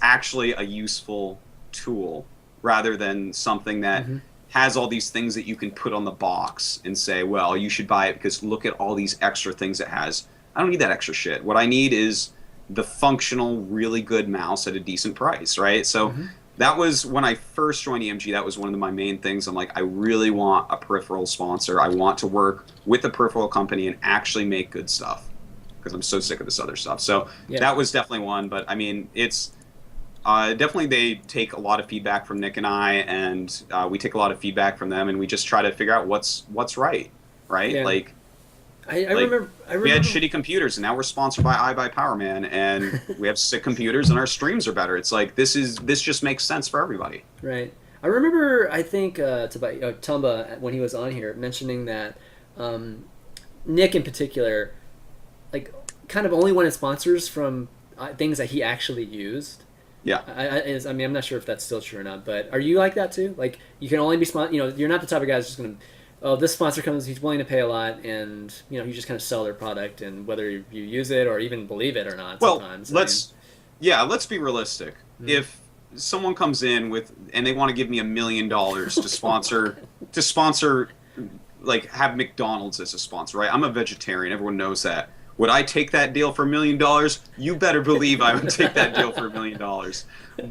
actually a useful tool rather than something that has all these things that you can put on the box and say, well, you should buy it because look at all these extra things it has. I don't need that extra shit. What I need is the functional, really good mouse at a decent price, right? So that was when I first joined EMG. That was one of my main things. I'm like, I really want a peripheral sponsor. I want to work with a peripheral company and actually make good stuff, because I'm so sick of this other stuff. So that was definitely one. But I mean, it's definitely they take a lot of feedback from Nick and I, and we take a lot of feedback from them, and we just try to figure out what's right? Yeah. Like, I remember we had shitty computers, and now we're sponsored by Powerman, and we have sick computers, and our streams are better. It's like this just makes sense for everybody. Right. I remember, I think, Tumba, when he was on here, mentioning that Nick in particular, like, kind of only wanted sponsors from things that he actually used. Yeah. I mean, I'm not sure if that's still true or not, but are you like that too? Like, you can only be you're not the type of guy that's just going to, oh, this sponsor comes, he's willing to pay a lot, and, you just kind of sell their product, and whether you use it or even believe it or not sometimes. Let's be realistic. If someone comes in and they want to give me $1 million to sponsor, like, have McDonald's as a sponsor, right? I'm a vegetarian. Everyone knows that. Would I take that deal for $1 million? You better believe I would take that deal for $1 million.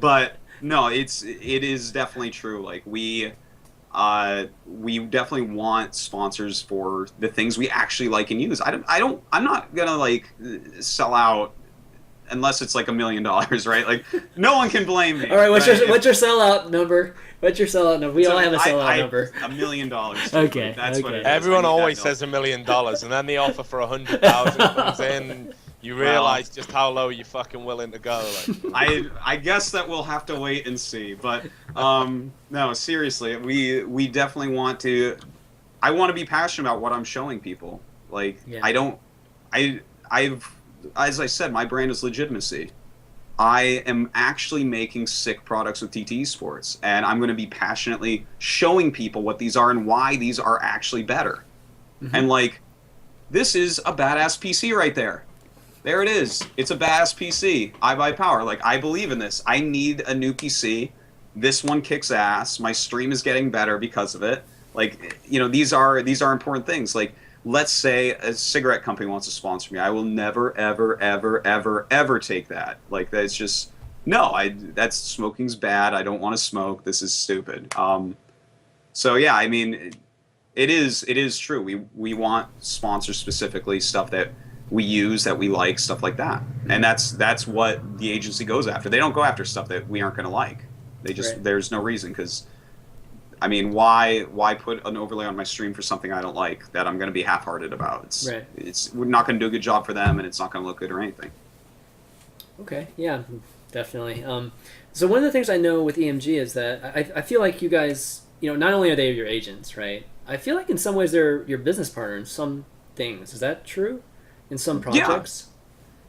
But no, it is definitely true. Like we definitely want sponsors for the things we actually like and use. I'm not gonna like sell out unless it's like $1 million, right? Like no one can blame me. All right, what's right? your sellout number? What's your sellout number? We all have a sellout number. $1 million. Okay, That's what it is. Everyone always says $1 million, and then the offer for 100,000 comes in. You realize just how low you're fucking willing to go. Like. I guess that we'll have to wait and see. But no, seriously, we definitely want to. I want to be passionate about what I'm showing people. Like I've as I said, my brand is legitimacy. I am actually making sick products with TT Sports, and I'm going to be passionately showing people what these are and why these are actually better. And like, this is a badass PC right there. There it is. It's a badass PC. I buy power. Like, I believe in this. I need a new PC. This one kicks ass. My stream is getting better because of it. Like, these are important things. Like, let's say a cigarette company wants to sponsor me. I will never, ever, ever, ever, ever take that. Like, that's just no. That's smoking's bad. I don't want to smoke. This is stupid. So yeah, I mean, it is true. We want sponsors specifically, stuff that we use, that we like, stuff like that. And that's what the agency goes after. They don't go after stuff that we aren't going to like. They just Right. There's no reason, because I mean, why put an overlay on my stream for something I don't like that I'm going to be half-hearted about? Right. We're not going to do a good job for them, and it's not going to look good or anything. Okay, yeah, definitely. So one of the things I know with EMG is that I feel like you guys, not only are they your agents, right? I feel like in some ways they're your business partner in some things. Is that true? In some projects?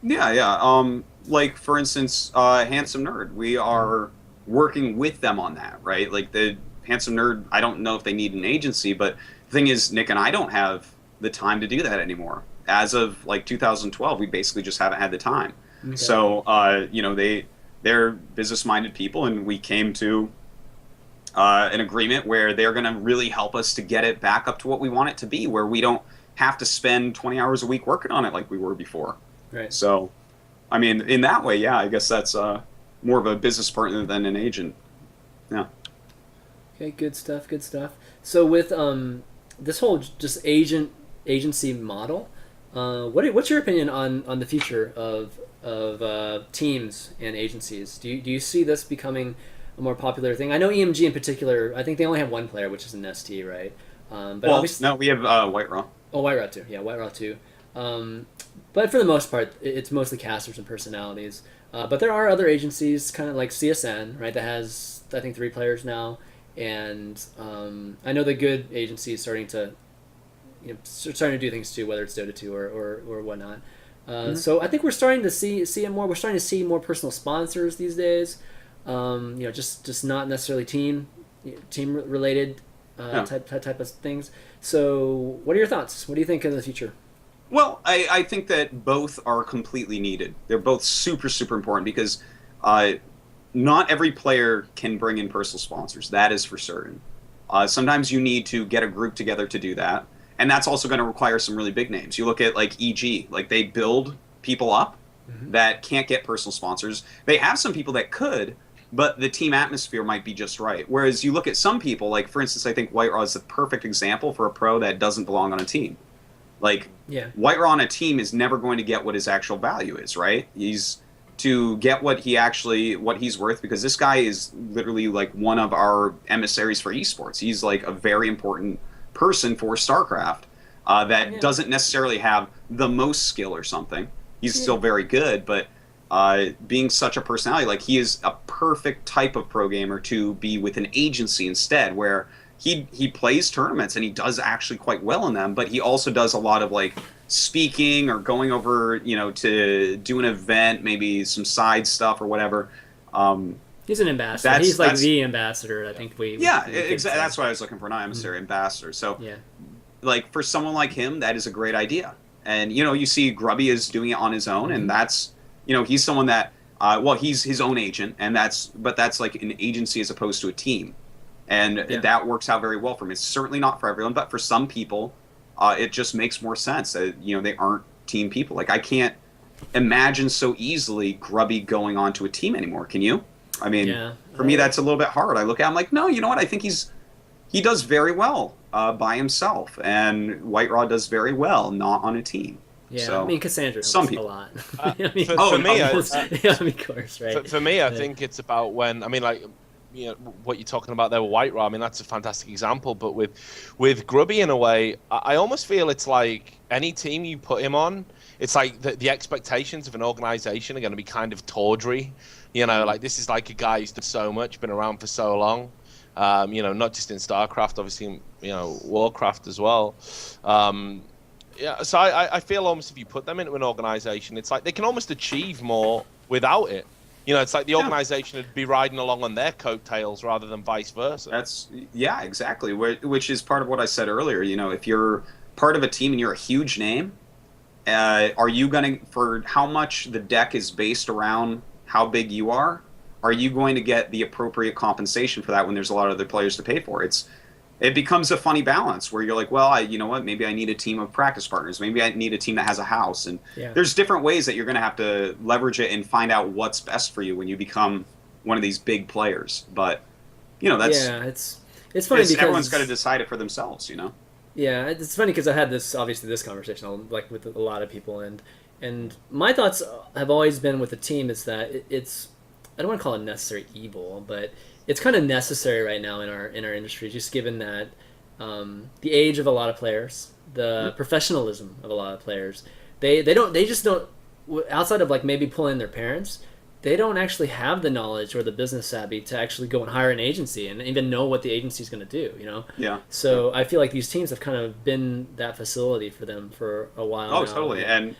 Yeah. Like, for instance, Handsomenerd, we are working with them on that, right? Like, the Handsomenerd, I don't know if they need an agency, but the thing is, Nick and I don't have the time to do that anymore. As of like 2012, we basically just haven't had the time. Okay. So, they're business-minded people, and we came to an agreement where they're going to really help us to get it back up to what we want it to be, where we don't have to spend 20 hours a week working on it like we were before. Right. So, I mean, in that way, yeah, I guess that's more of a business partner than an agent. Yeah. Okay, good stuff. Good stuff. So with this whole just agency model, what's your opinion on the future of teams and agencies? Do you see this becoming a more popular thing? I know EMG in particular. I think they only have one player, which is an ST, right? But Well, obviously, no, we have White Raw. oh, White Raw too. Yeah, White Raw too. But for the most part, it's mostly casters and personalities. But there are other agencies, kind of like CSN, right? That has, I think, 3 players now. And I know the good agency is starting to do things too, whether it's Dota 2 or whatnot. So I think we're starting to see it more. We're starting to see more personal sponsors these days. Just not necessarily team related type of things. So what are your thoughts? What do you think of the future? Well, I think that both are completely needed. They're both super, super important, because not every player can bring in personal sponsors. That is for certain. Sometimes you need to get a group together to do that. And that's also going to require some really big names. You look at like EG, like they build people up that can't get personal sponsors. They have some people that could, but the team atmosphere might be just right. Whereas you look at some people, like for instance, I think White Raw is the perfect example for a pro that doesn't belong on a team. Like, White Raw on a team is never going to get what his actual value is, right? He's to get what he's worth, because this guy is literally like one of our emissaries for esports. He's like a very important person for StarCraft that doesn't necessarily have the most skill or something. He's still very good, but being such a personality, like he is a perfect type of pro gamer to be with an agency instead, where he plays tournaments and he does actually quite well in them, but he also does a lot of like speaking or going over, to do an event, maybe some side stuff or whatever. He's an ambassador. He's like the ambassador. I think we exactly. That's what I was looking for, not emissary, ambassador. So, like for someone like him, that is a great idea. And you see Grubby is doing it on his own, and that's he's someone that he's his own agent, and that's like an agency as opposed to a team. And that works out very well for him. It's certainly not for everyone, but for some people, it just makes more sense that they aren't team people. Like I can't imagine so easily Grubby going on to a team anymore. Can you? I mean, for me, that's a little bit hard. I look at him like, no, you know what? I think he does very well by himself, and White Raw does very well not on a team. Yeah, so, I mean, Cassandra some a people. lot. For me, of course, right. For me, I think it's about when what you're talking about there with White Raw. I mean, that's a fantastic example. But with Grubby, in a way, I almost feel it's like any team you put him on, it's like the expectations of an organization are going to be kind of tawdry. Like this is like a guy who's done so much, been around for so long. Not just in StarCraft, obviously, Warcraft as well. So I feel almost if you put them into an organization, it's like they can almost achieve more without it. It's like the organization would be riding along on their coattails rather than vice versa. Exactly. Which is part of what I said earlier. If you're part of a team and you're a huge name, are you going to, for how much the deck is based around how big you are you going to get the appropriate compensation for that when there's a lot of other players to pay for? it becomes a funny balance where you're like, well, you know what, maybe I need a team of practice partners, maybe I need a team that has a house, and Yeah. there's different ways that you're going to have to leverage it and find out what's best for you when you become one of these big players. But that's Yeah, it's funny because everyone's got to decide it for themselves. Yeah, it's funny because I had this conversation like with a lot of people, and my thoughts have always been with the team is that it's I don't want to call it necessary evil, but it's kind of necessary right now in our industry, just given that the age of a lot of players, the professionalism of a lot of players, they just don't, outside of like maybe pulling their parents, they don't actually have the knowledge or the business savvy to actually go and hire an agency and even know what the agency is going to do, Yeah. So I feel like these teams have kind of been that facility for them for a while Oh, now. totally. And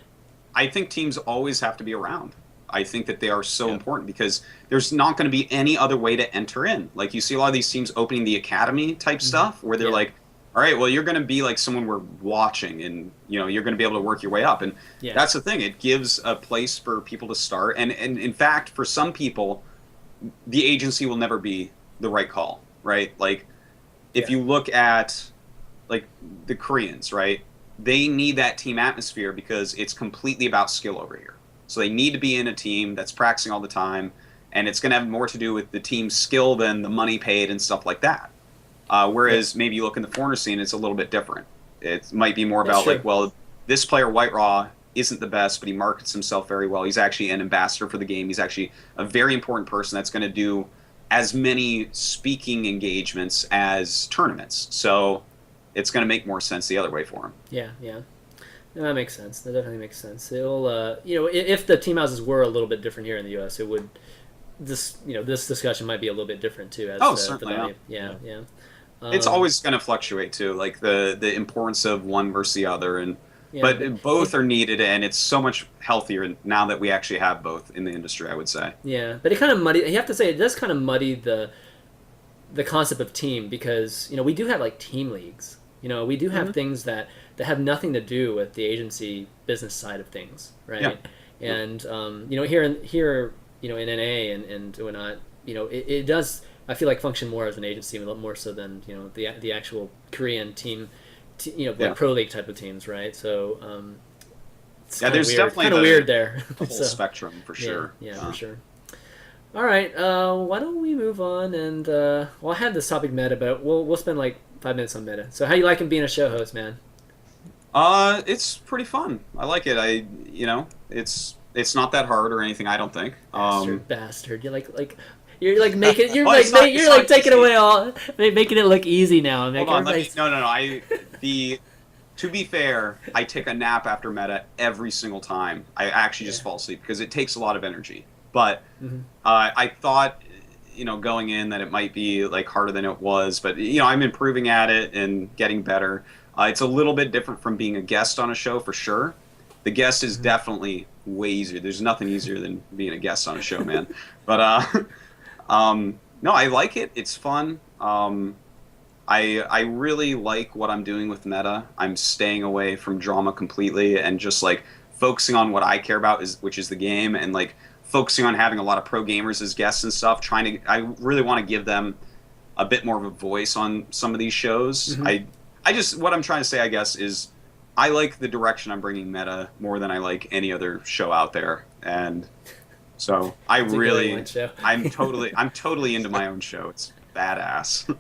I think teams always have to be around. I think that they are so important because there's not going to be any other way to enter in. Like you see a lot of these teams opening the academy type stuff where they're like, all right, well, you're going to be like someone we're watching, and you're going to be able to work your way up. And that's the thing. It gives a place for people to start. And in fact, for some people, the agency will never be the right call, right? Like if you look at like the Koreans, right? They need that team atmosphere because it's completely about skill over here. So they need to be in a team that's practicing all the time, and it's going to have more to do with the team's skill than the money paid and stuff like that. Whereas maybe you look in the foreigner scene, it's a little bit different. It might be more about like, well, this player, White Raw, isn't the best, but he markets himself very well. He's actually an ambassador for the game. He's actually a very important person that's going to do as many speaking engagements as tournaments. So it's going to make more sense the other way for him. Yeah. No, that makes sense. That definitely makes sense. It'll, if the team houses were a little bit different here in the U.S., it would. This discussion might be a little bit different too. As Certainly. Yeah. It's always going to fluctuate too, like the importance of one versus the other, but both are needed, and it's so much healthier now that we actually have both in the industry, I would say. Yeah, but it kind of you have to say it does kind of muddy the concept of team, because we do have like team leagues. We do have things that have nothing to do with the agency business side of things, right? Yeah. And here in NA and whatnot, it does, I feel like, function more as an agency, a lot more so than the actual Korean team, like pro league type of teams, right? So it's there's weird. definitely kind of weird there. The whole spectrum for sure. Yeah, for sure. All right, why don't we move on? And I had this topic meta, but we'll spend like 5 minutes on meta. So how you liking being a show host, man? It's pretty fun. I like it. It's not that hard or anything, I don't think. Bastard. You're making you're taking away all, making it look easy now. Hold on, no. To be fair, I take a nap after meta every single time. I actually just fall asleep because it takes a lot of energy. But I thought, going in that it might be like harder than it was, but I'm improving at it and getting better. It's a little bit different from being a guest on a show for sure. The guest is definitely way easier. There's nothing easier than being a guest on a show, man. But no, I like it. It's fun. I really like what I'm doing with meta. I'm staying away from drama completely and just like focusing on what I care about, which is the game, and like focusing on having a lot of pro gamers as guests and stuff. I really want to give them a bit more of a voice on some of these shows. What I'm trying to say, I guess, is I like the direction I'm bringing meta more than I like any other show out there, and so I'm totally into my own show. It's badass.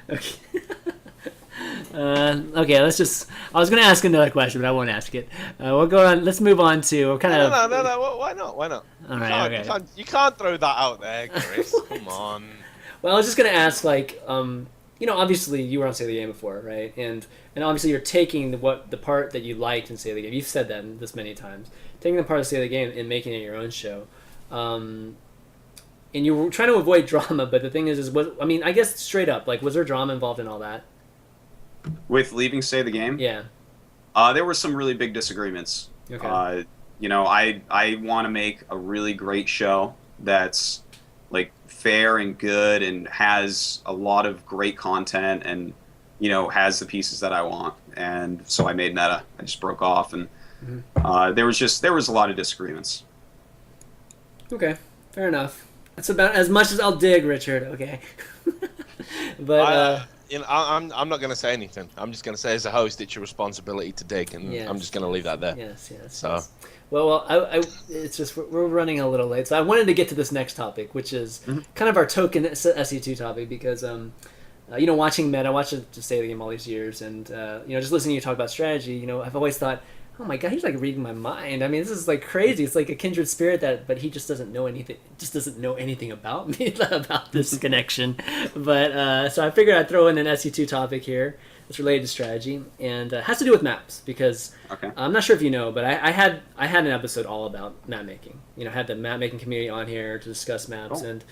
Okay. Okay, let's just. I was going to ask another question, but I won't ask it. We'll go on. Let's move on to kind of. No. Why not? All right. Okay. You can't throw that out there, Chris. Come on. Well, I was just going to ask, like, obviously you were on Say the Game before, right? And obviously you're taking the part that you liked in Say the Game. You've said that this many times. Taking the part of Say the Game and making it your own show. And you were trying to avoid drama, but the thing is I guess straight up, like, was there drama involved in all that? With leaving Say the Game? Yeah. There were some really big disagreements. Okay. I want to make a really great show that's like fair and good and has a lot of great content and has the pieces that I want. And so I made meta. I just broke off, and there was a lot of disagreements. Okay, fair enough. That's about as much as I'll dig, Richard. Okay. But I'm not going to say anything. I'm just going to say, as a host, it's your responsibility to dig, and Yes, I'm just going to leave that there. Yes, yes. So. Yes. Well, it's just we're running a little late, so I wanted to get to this next topic, which is kind of our token SC2 topic, because watching Meta, I watched it to stay the game all these years, and just listening to you talk about strategy, I've always thought, oh my god, he's like reading my mind. I mean, this is like crazy. It's like a kindred spirit but he just doesn't know anything. Just doesn't know anything about me about this connection. But so I figured I'd throw in an SC2 topic here. It's related to strategy, and has to do with maps, because I'm not sure if you know, but I had an episode all about map making. I had the map making community on here to discuss maps, and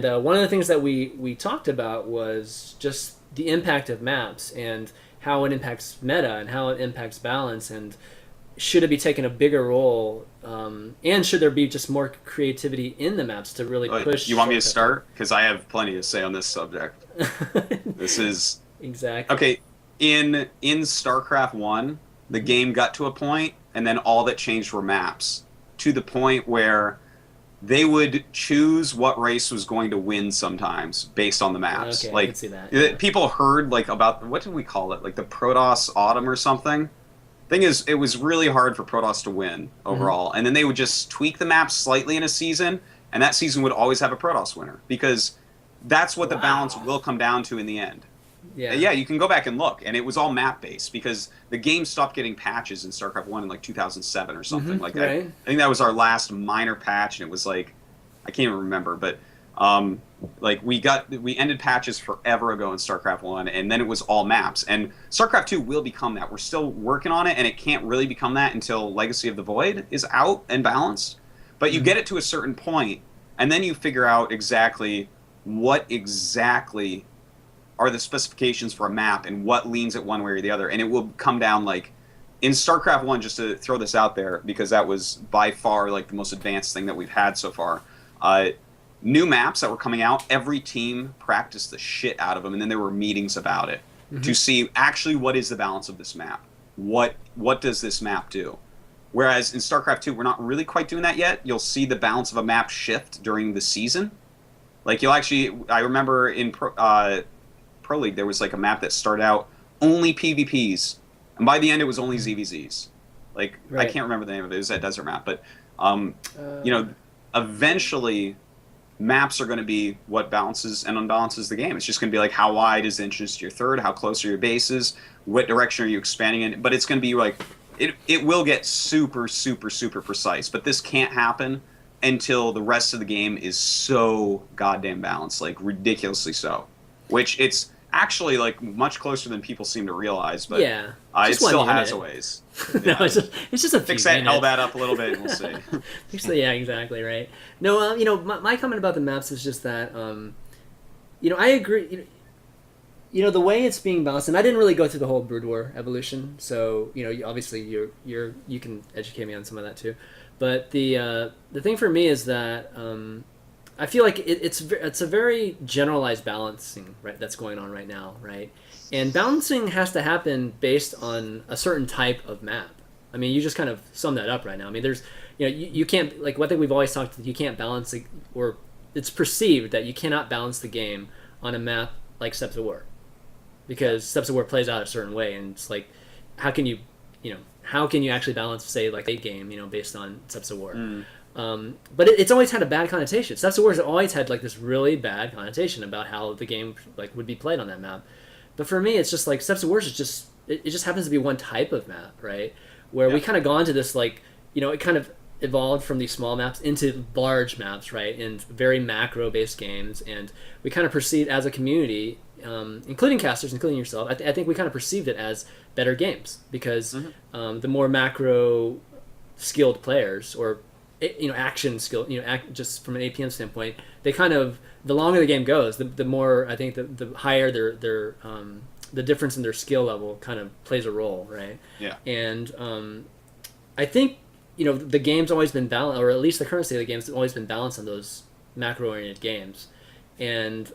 one of the things that we talked about was just the impact of maps and how it impacts meta and how it impacts balance, and should it be taking a bigger role, and should there be just more creativity in the maps to really push. You want me to start? Because I have plenty to say on this subject. This is exactly okay. In StarCraft 1, the game got to a point, and then all that changed were maps, to the point where they would choose what race was going to win sometimes based on the maps. Okay, like, I can see that. Yeah. People heard about, what did we call it? Like the Protoss Autumn or something? Thing is, it was really hard for Protoss to win overall. And then they would just tweak the maps slightly in a season, and that season would always have a Protoss winner, because that's what the balance will come down to in the end. Yeah, you can go back and look, and it was all map-based, because the game stopped getting patches in StarCraft 1 in like 2007 or something like that. Right. I think that was our last minor patch, and it was like, I can't even remember, but we ended patches forever ago in StarCraft 1, and then it was all maps. And StarCraft 2 will become that. We're still working on it, and it can't really become that until Legacy of the Void is out and balanced. But you get it to a certain point, and then you figure out exactly what exactly are the specifications for a map and what leans it one way or the other. And it will come down, like, in StarCraft 1, just to throw this out there, because that was by far like the most advanced thing that we've had so far. New maps that were coming out, every team practiced the shit out of them, and then there were meetings about it to see actually what is the balance of this map. What does this map do? Whereas in StarCraft 2, we're not really quite doing that yet. You'll see the balance of a map shift during the season. Like, I remember in Pro League, there was like a map that started out only PvPs, and by the end it was only ZVZs. Like, I can't remember the name of it. It was that desert map, but eventually maps are going to be what balances and unbalances the game. It's just going to be like, how wide is the entrance to your third, how close are your bases, what direction are you expanding in. But it's going to be like, it will get super, super, super precise. But this can't happen until the rest of the game is so goddamn balanced, like ridiculously so. Which it's actually like much closer than people seem to realize, but it still has a ways. No, it's just a fix that, held that up a little bit, and we'll see. Actually, yeah, exactly right. No, my comment about the maps is just that, I agree. The way it's being balanced, and I didn't really go through the whole Brood War evolution, so obviously you can educate me on some of that too. But the thing for me is that I feel like it's a very generalized balancing, right, that's going on right now, right? And balancing has to happen based on a certain type of map. I mean, you just kind of sum that up right now. I mean, there's, you can't, like, one thing we've always talked, you can't balance, or it's perceived that you cannot balance the game on a map like Steps of War, because Steps of War plays out a certain way, and it's like, how can you actually balance, say, like, a game, based on Steps of War? But it's always had a bad connotation. Steps of War has always had like this really bad connotation about how the game like would be played on that map. But for me, it's just like Steps of War is just it just happens to be one type of map, right? Where we kind of gone to this like it kind of evolved from these small maps into large maps, right? And very macro based games, and we kind of perceived as a community, including casters, including yourself. I think we kind of perceived it as better games because the more macro skilled players or action skill, just from an APM standpoint, they kind of, the longer the game goes, the more I think the higher their the difference in their skill level kind of plays a role, right? Yeah. And I think the game's always been balanced, or at least the current state of the game's always been balanced on those macro-oriented games. And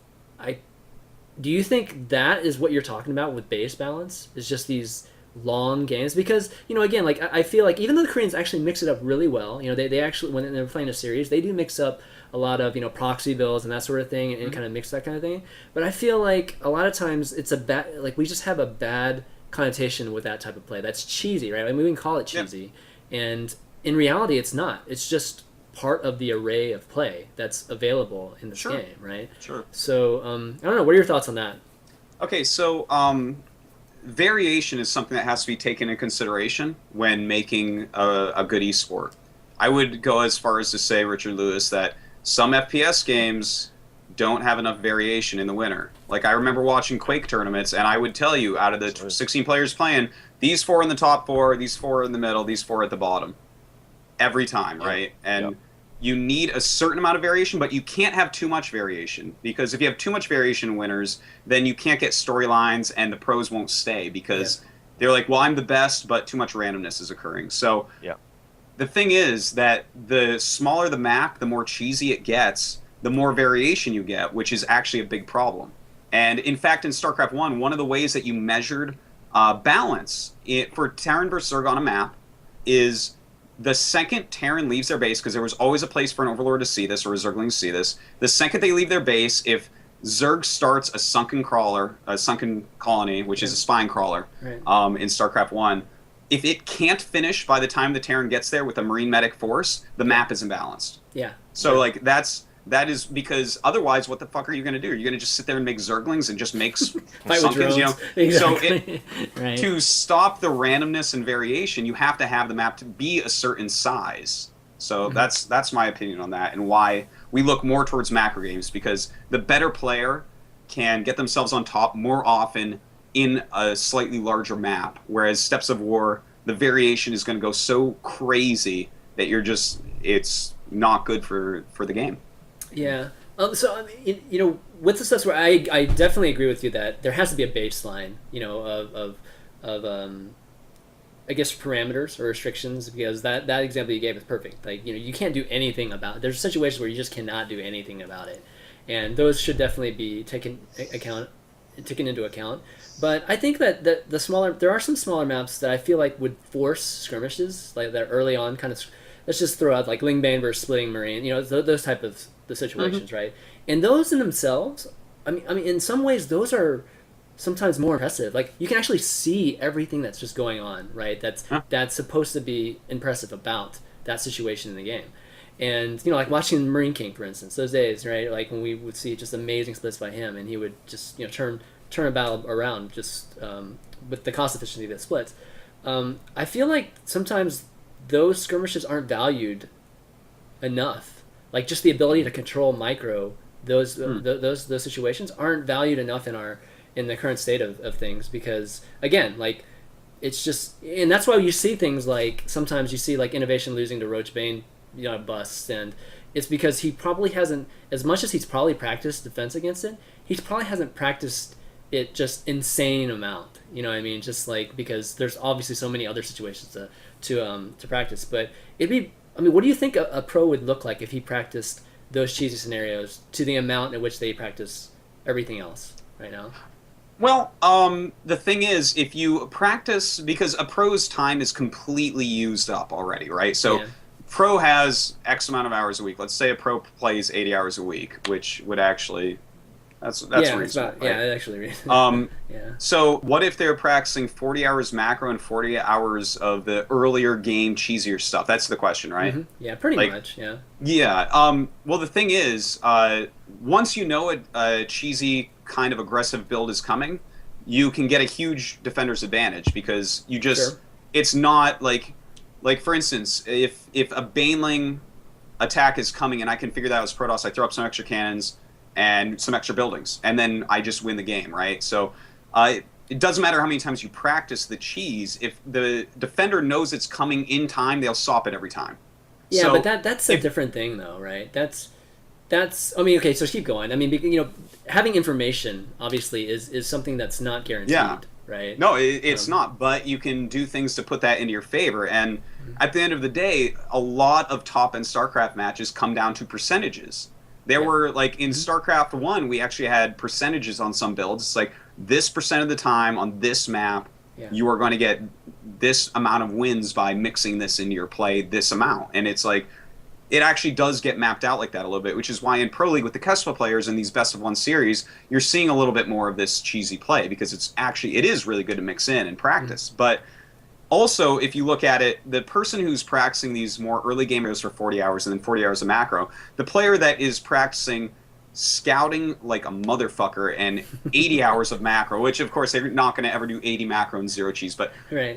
do you think that is what you're talking about with base balance? Is just these long games because again, like I feel like even though the Koreans actually mix it up really well, they actually when they're playing a series they do mix up a lot of proxy builds and that sort of thing and kind of mix that kind of thing. But I feel like a lot of times it's a bad like we just have a bad connotation with that type of play. That's cheesy, right? I mean, we can call it cheesy, and in reality, it's not. It's just part of the array of play that's available in this game, right? Sure. So I don't know. What are your thoughts on that? Okay, so variation is something that has to be taken into consideration when making a good esport. I would go as far as to say, Richard Lewis, that some FPS games don't have enough variation in the winner. Like, I remember watching Quake tournaments, and I would tell you, out of the 16 players playing, these 4 in the top 4, these 4 in the middle, these 4 at the bottom. Every time, right? And you need a certain amount of variation, but you can't have too much variation, because if you have too much variation in winners, then you can't get storylines, and the pros won't stay, because they're like, well, I'm the best, but too much randomness is occurring. So the thing is that the smaller the map, the more cheesy it gets, the more variation you get, which is actually a big problem. And in fact, in StarCraft 1, one of the ways that you measured balance for Terran versus Zerg on a map is the second Terran leaves their base, because there was always a place for an Overlord to see this, or a Zergling to see this, the second they leave their base, if Zerg starts a sunken colony, which is a spine crawler, in StarCraft 1, if it can't finish by the time the Terran gets there with a Marine medic force, the map is imbalanced. Yeah. So like that is because otherwise, what the fuck are you going to do? You're going to just sit there and make Zerglings and just make Sunkens, Exactly. So to stop the randomness and variation, you have to have the map to be a certain size. So that's my opinion on that, and why we look more towards macro games, because the better player can get themselves on top more often in a slightly larger map, whereas Steps of War, the variation is going to go so crazy that it's not good for the game. Yeah. So with the Steps of War, I definitely agree with you that there has to be a baseline, of I guess parameters or restrictions, because that example you gave is perfect. Like, you can't do anything about it. There's situations where you just cannot do anything about it, and those should definitely be taken into account. But I think that there are some smaller maps that I feel like would force skirmishes, like that early on kind of. Let's just throw out like Lingbane versus Splitting Marine, those type of the situations, right? And those in themselves, I mean, in some ways, those are sometimes more impressive. Like, you can actually see everything that's just going on, right? That's supposed to be impressive about that situation in the game. And like watching Marine King, for instance, those days, right? Like when we would see just amazing splits by him, and he would just turn a battle around just with the cost efficiency that splits. I feel like sometimes those skirmishes aren't valued enough. Like, just the ability to control micro those situations aren't valued enough in the current state of things, because again, like, it's just, and that's why you see things like sometimes you see like Innovation losing to Roachbane busts, and it's because he probably hasn't, as much as he's probably practiced defense against it, he probably hasn't practiced it just insane amount. You know what I mean? Just like, because there's obviously so many other situations to practice. But what do you think a pro would look like if he practiced those cheesy scenarios to the amount at which they practice everything else right now? Well, the thing is, if you practice, because a pro's time is completely used up already, right? So pro has X amount of hours a week. Let's say a pro plays 80 hours a week, which would actually... That's reasonable. Right? Yeah, actually reasonable. So what if they're practicing 40 hours macro and 40 hours of the earlier game cheesier stuff? That's the question, right? Yeah, pretty much, yeah. Yeah. Well, the thing is, once you know a cheesy kind of aggressive build is coming, you can get a huge defender's advantage, because you just... It's not like for instance, if a Baneling attack is coming and I can figure that out as Protoss, I throw up some extra cannons and some extra buildings, and then I just win the game, right? So it doesn't matter how many times you practice the cheese. If the defender knows it's coming in time, they'll stop it every time. Yeah, so but that's a different thing, though, right? That's. I mean, okay, so keep going. I mean, having information obviously is something that's not guaranteed, right? No, it's not. But you can do things to put that into your favor, and at the end of the day, a lot of top-end StarCraft matches come down to percentages. There were, like, in StarCraft 1, we actually had percentages on some builds. It's like, this percent of the time on this map, you are going to get this amount of wins by mixing this into your play, this amount. And it's like, it actually does get mapped out like that a little bit, which is why in Pro League with the Kespa players in these best of one series, you're seeing a little bit more of this cheesy play, because it is really good to mix in and practice. But also, if you look at it, the person who's practicing these more early gamers for 40 hours and then 40 hours of macro, the player that is practicing scouting like a motherfucker and 80 hours of macro, which of course they're not going to ever do 80 macro and 0 cheese, but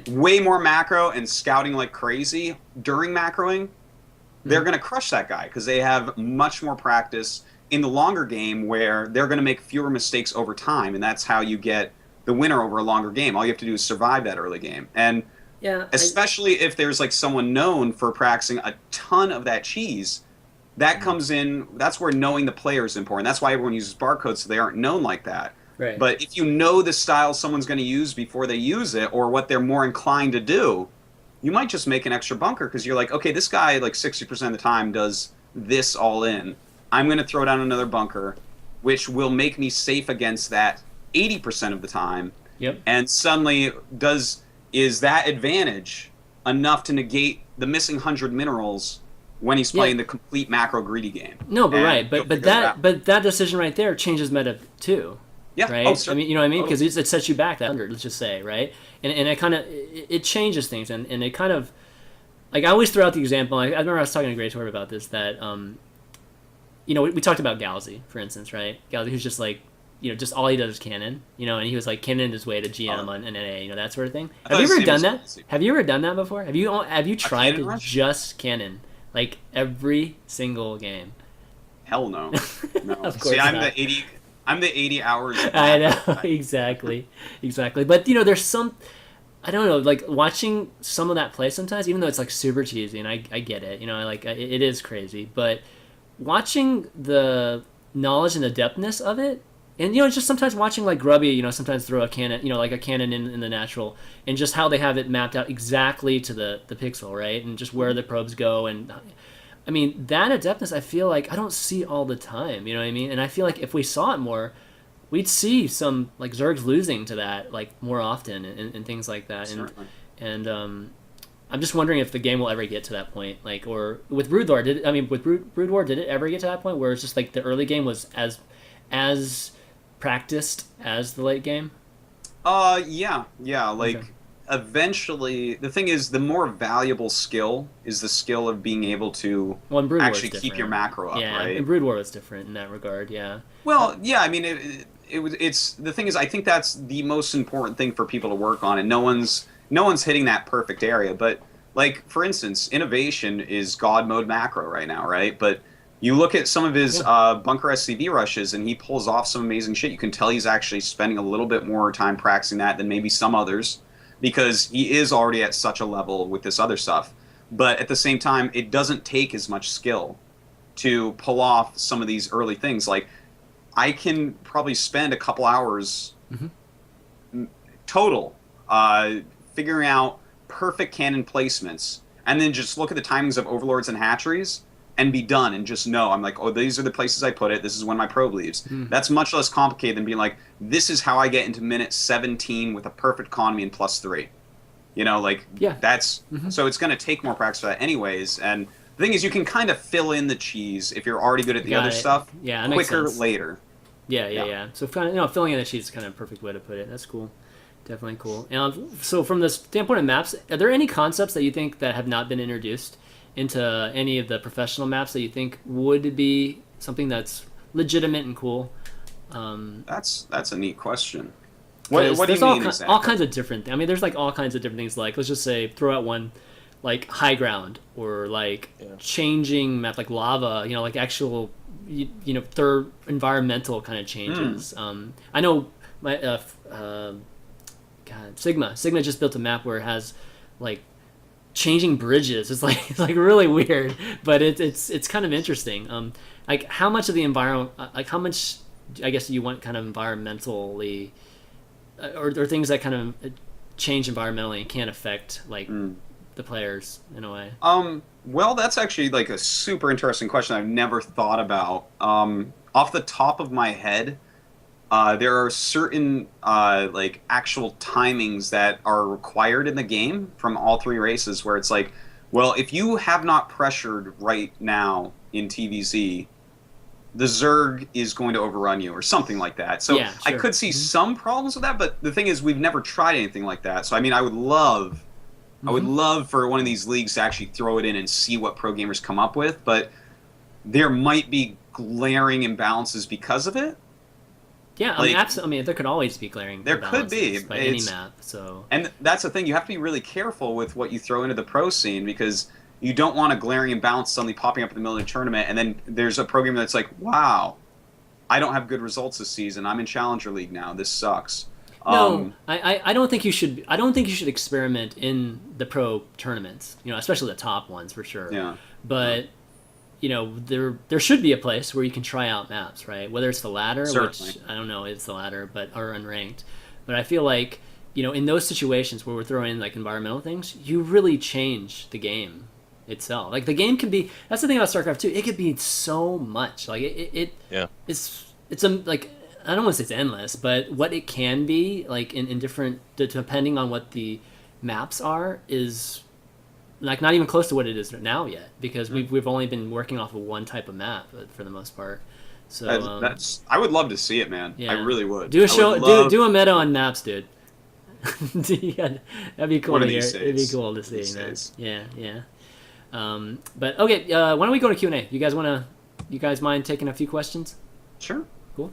way more macro and scouting like crazy during macroing, they're going to crush that guy because they have much more practice in the longer game where they're going to make fewer mistakes over time, and that's how you get the winner over a longer game. All you have to do is survive that early game. And especially if there's like someone known for practicing a ton of that cheese, that comes in, that's where knowing the player is important. That's why everyone uses barcodes, so they aren't known like that. Right. But if you know the style someone's going to use before they use it, or what they're more inclined to do, you might just make an extra bunker because you're like, okay, this guy like 60% of the time does this all in. I'm going to throw down another bunker, which will make me safe against that 80% of the time. Yep. And suddenly, is that advantage enough to negate the missing 100 minerals when he's playing the complete macro greedy game? No, but but that decision right there changes meta too. Yeah. Right. Oh, sure. I mean, you know what I mean? Because it sets you back that 100. Let's just say, right? And it kind of it changes things, and it kind of like I always throw out the example. I remember I was talking to Grey Torb about this, that you know, we talked about Galsy, for instance, right? Galsy, who's just like, you know, just all he does is cannon, you know, and he was like cannon his way to GM on NA, you know, that sort of thing. Have you ever done that? Galsy. Have you ever done that before? Have you tried to just cannon like every single game? Hell no. No. Of course See, not. I'm the 80 hours. I know, exactly. But you know, there's some, I don't know, like watching some of that play sometimes, even though it's like super cheesy, and I get it, you know, like it is crazy, but watching the knowledge and the depthness of it, and you know, just sometimes watching like Grubby, you know, sometimes throw a cannon, you know, like a cannon in the natural, and just how they have it mapped out exactly to the pixel, right, and just where the probes go, and I mean, that adeptness, I feel like I don't see all the time, you know what I mean? And I feel like if we saw it more, we'd see some, like, Zergs losing to that, like, more often and things like that. Certainly. And I'm just wondering if the game will ever get to that point. Like, or with Brood War, did it ever get to that point where it's just, like, the early game was as practiced as the late game? Yeah, like... Okay. Eventually, the thing is, the more valuable skill is the skill of being able to actually keep your macro up, yeah, right? And Brood War was different in that regard, yeah. Well, yeah, I mean, it's the thing is, I think that's the most important thing for people to work on, and no one's hitting that perfect area. But like, for instance, Innovation is God mode macro right now, right? But you look at some of his bunker SCV rushes, and he pulls off some amazing shit. You can tell he's actually spending a little bit more time practicing that than maybe some others, because he is already at such a level with this other stuff. But at the same time, it doesn't take as much skill to pull off some of these early things. Like, I can probably spend a couple hours total figuring out perfect cannon placements, and then just look at the timings of overlords and hatcheries, and be done, and just know, I'm like, oh, these are the places I put it, this is when my probe leaves. That's much less complicated than being like, this is how I get into minute 17 with a perfect economy and +3. You know, like, that's... So it's going to take more practice for that anyways, and the thing is, you can kind of fill in the cheese if you're already good at the other stuff quicker later. Yeah. So kind of, you know, filling in the cheese is kind of a perfect way to put it. That's cool. Definitely cool. And so from the standpoint of maps, are there any concepts that you think that have not been introduced into any of the professional maps that you think would be something that's legitimate and cool? That's a neat question. What do you mean exactly? All kinds of different. I mean, there's like all kinds of different things. Like, let's just say, throw out one, like high ground, or like changing map, like lava. You know, like actual, you know, third environmental kind of changes. I know my Sigma just built a map where it has like changing bridges. It's like really weird, but it's kind of interesting. Like how much of the environment, like how much, I guess you want kind of environmentally, or things that kind of change environmentally and can't affect like the players in a way. Well, that's actually like a super interesting question I've never thought about. Off the top of my head, there are certain like actual timings that are required in the game from all three races where it's like, well, if you have not pressured right now in TVZ, the Zerg is going to overrun you or something like that. So Yeah, I sure. could see some problems with that, but the thing is we've never tried anything like that. So I mean, I would love for one of these leagues to actually throw it in and see what pro gamers come up with, but there might be glaring imbalances because of it. Yeah, I mean, absolutely. I mean, there could always be glaring There could be. imbalances by any map. So, and that's the thing. You have to be really careful with what you throw into the pro scene because you don't want a glaring imbalance suddenly popping up in the middle of the tournament, and then there's a program that's like, "Wow, I don't have good results this season. I'm in Challenger League now. This sucks." No, I don't think you should. I don't think you should experiment in the pro tournaments. You know, especially the top ones for sure. Yeah. But you know, there should be a place where you can try out maps, right? Whether it's the ladder, Certainly. which I don't know, it's the ladder, but or unranked. But I feel like you know, in those situations where we're throwing in like environmental things, you really change the game itself. Like the game can be. That's the thing about StarCraft 2. It could be so much. Like it's like. I don't want to say it's endless, but what it can be, like in different, depending on what the maps are, is like not even close to what it is now yet, because we've only been working off of one type of map for the most part. So that's I would love to see it, man. yeah. I really would. Do a show, I would love- do a meta on maps, dude. Yeah, that'd be cool One to of hear. these It'd be days. cool to see, These man. days. Yeah. But okay, why don't we go to Q&A? You guys mind taking a few questions? Sure. Cool.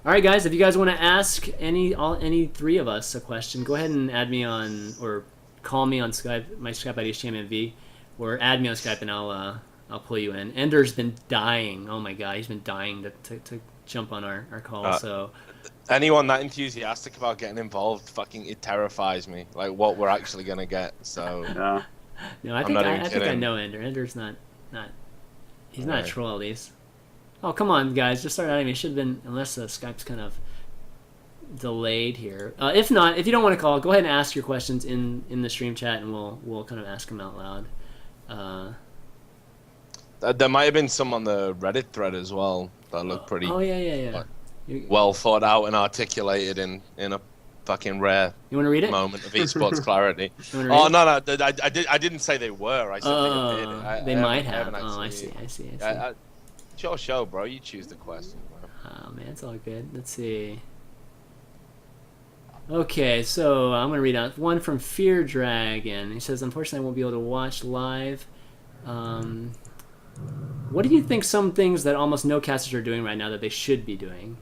All right, guys. If you guys want to ask any three of us a question, go ahead and add me on or call me on Skype. My Skype ID is ChanmanV, or add me on Skype and I'll pull you in. Ender's been dying. Oh my god, he's been dying to jump on our call. So anyone that enthusiastic about getting involved, fucking it terrifies me. Like what we're actually gonna get. So Yeah. no, I I'm think not I even think I kidding. know Ender. Ender's not he's not a Alright. troll at least. Oh come on, guys, just start adding me. It should have been, unless Skype's kind of delayed here. If not, if you don't want to call, go ahead and ask your questions in the stream chat, and we'll kind of ask them out loud. There might have been some on the Reddit thread as well that looked pretty Oh yeah. well thought out and articulated in a fucking rare You want to read it? moment of esports clarity. You wanna read Oh it? no, I didn't say they were. I said they did. They might have. haven't Oh, I actually- see. It's your show, bro. You choose the question. Bro. Oh man, it's all good. Let's see. Okay, so I'm gonna read out one from Fear Dragon. He says, "Unfortunately, I won't be able to watch live. What do you think some things that almost no casters are doing right now that they should be doing?"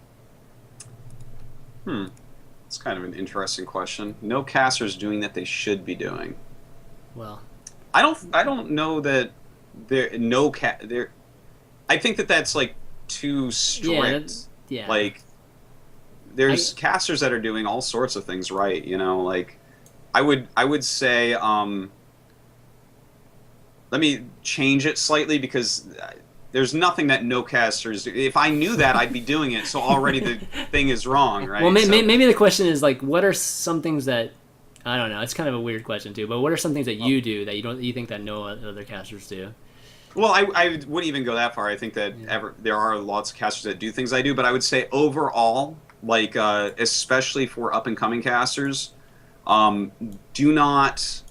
It's kind of an interesting question. No casters doing that they should be doing. Well, I don't know that there. I think that that's like too strict. yeah. Like there's casters that are doing all sorts of things right, you know, like I would say let me change it slightly because there's nothing that no casters do. If I knew that, I'd be doing it, so already the thing is wrong, right? Well, So- maybe the question is like, what are some things that, I don't know. It's kind of a weird question too. But what are some things that you do that you think that no other casters do? Well, I wouldn't even go that far. I think that there are lots of casters that do things I do, but I would say overall, like especially for up and coming casters, do not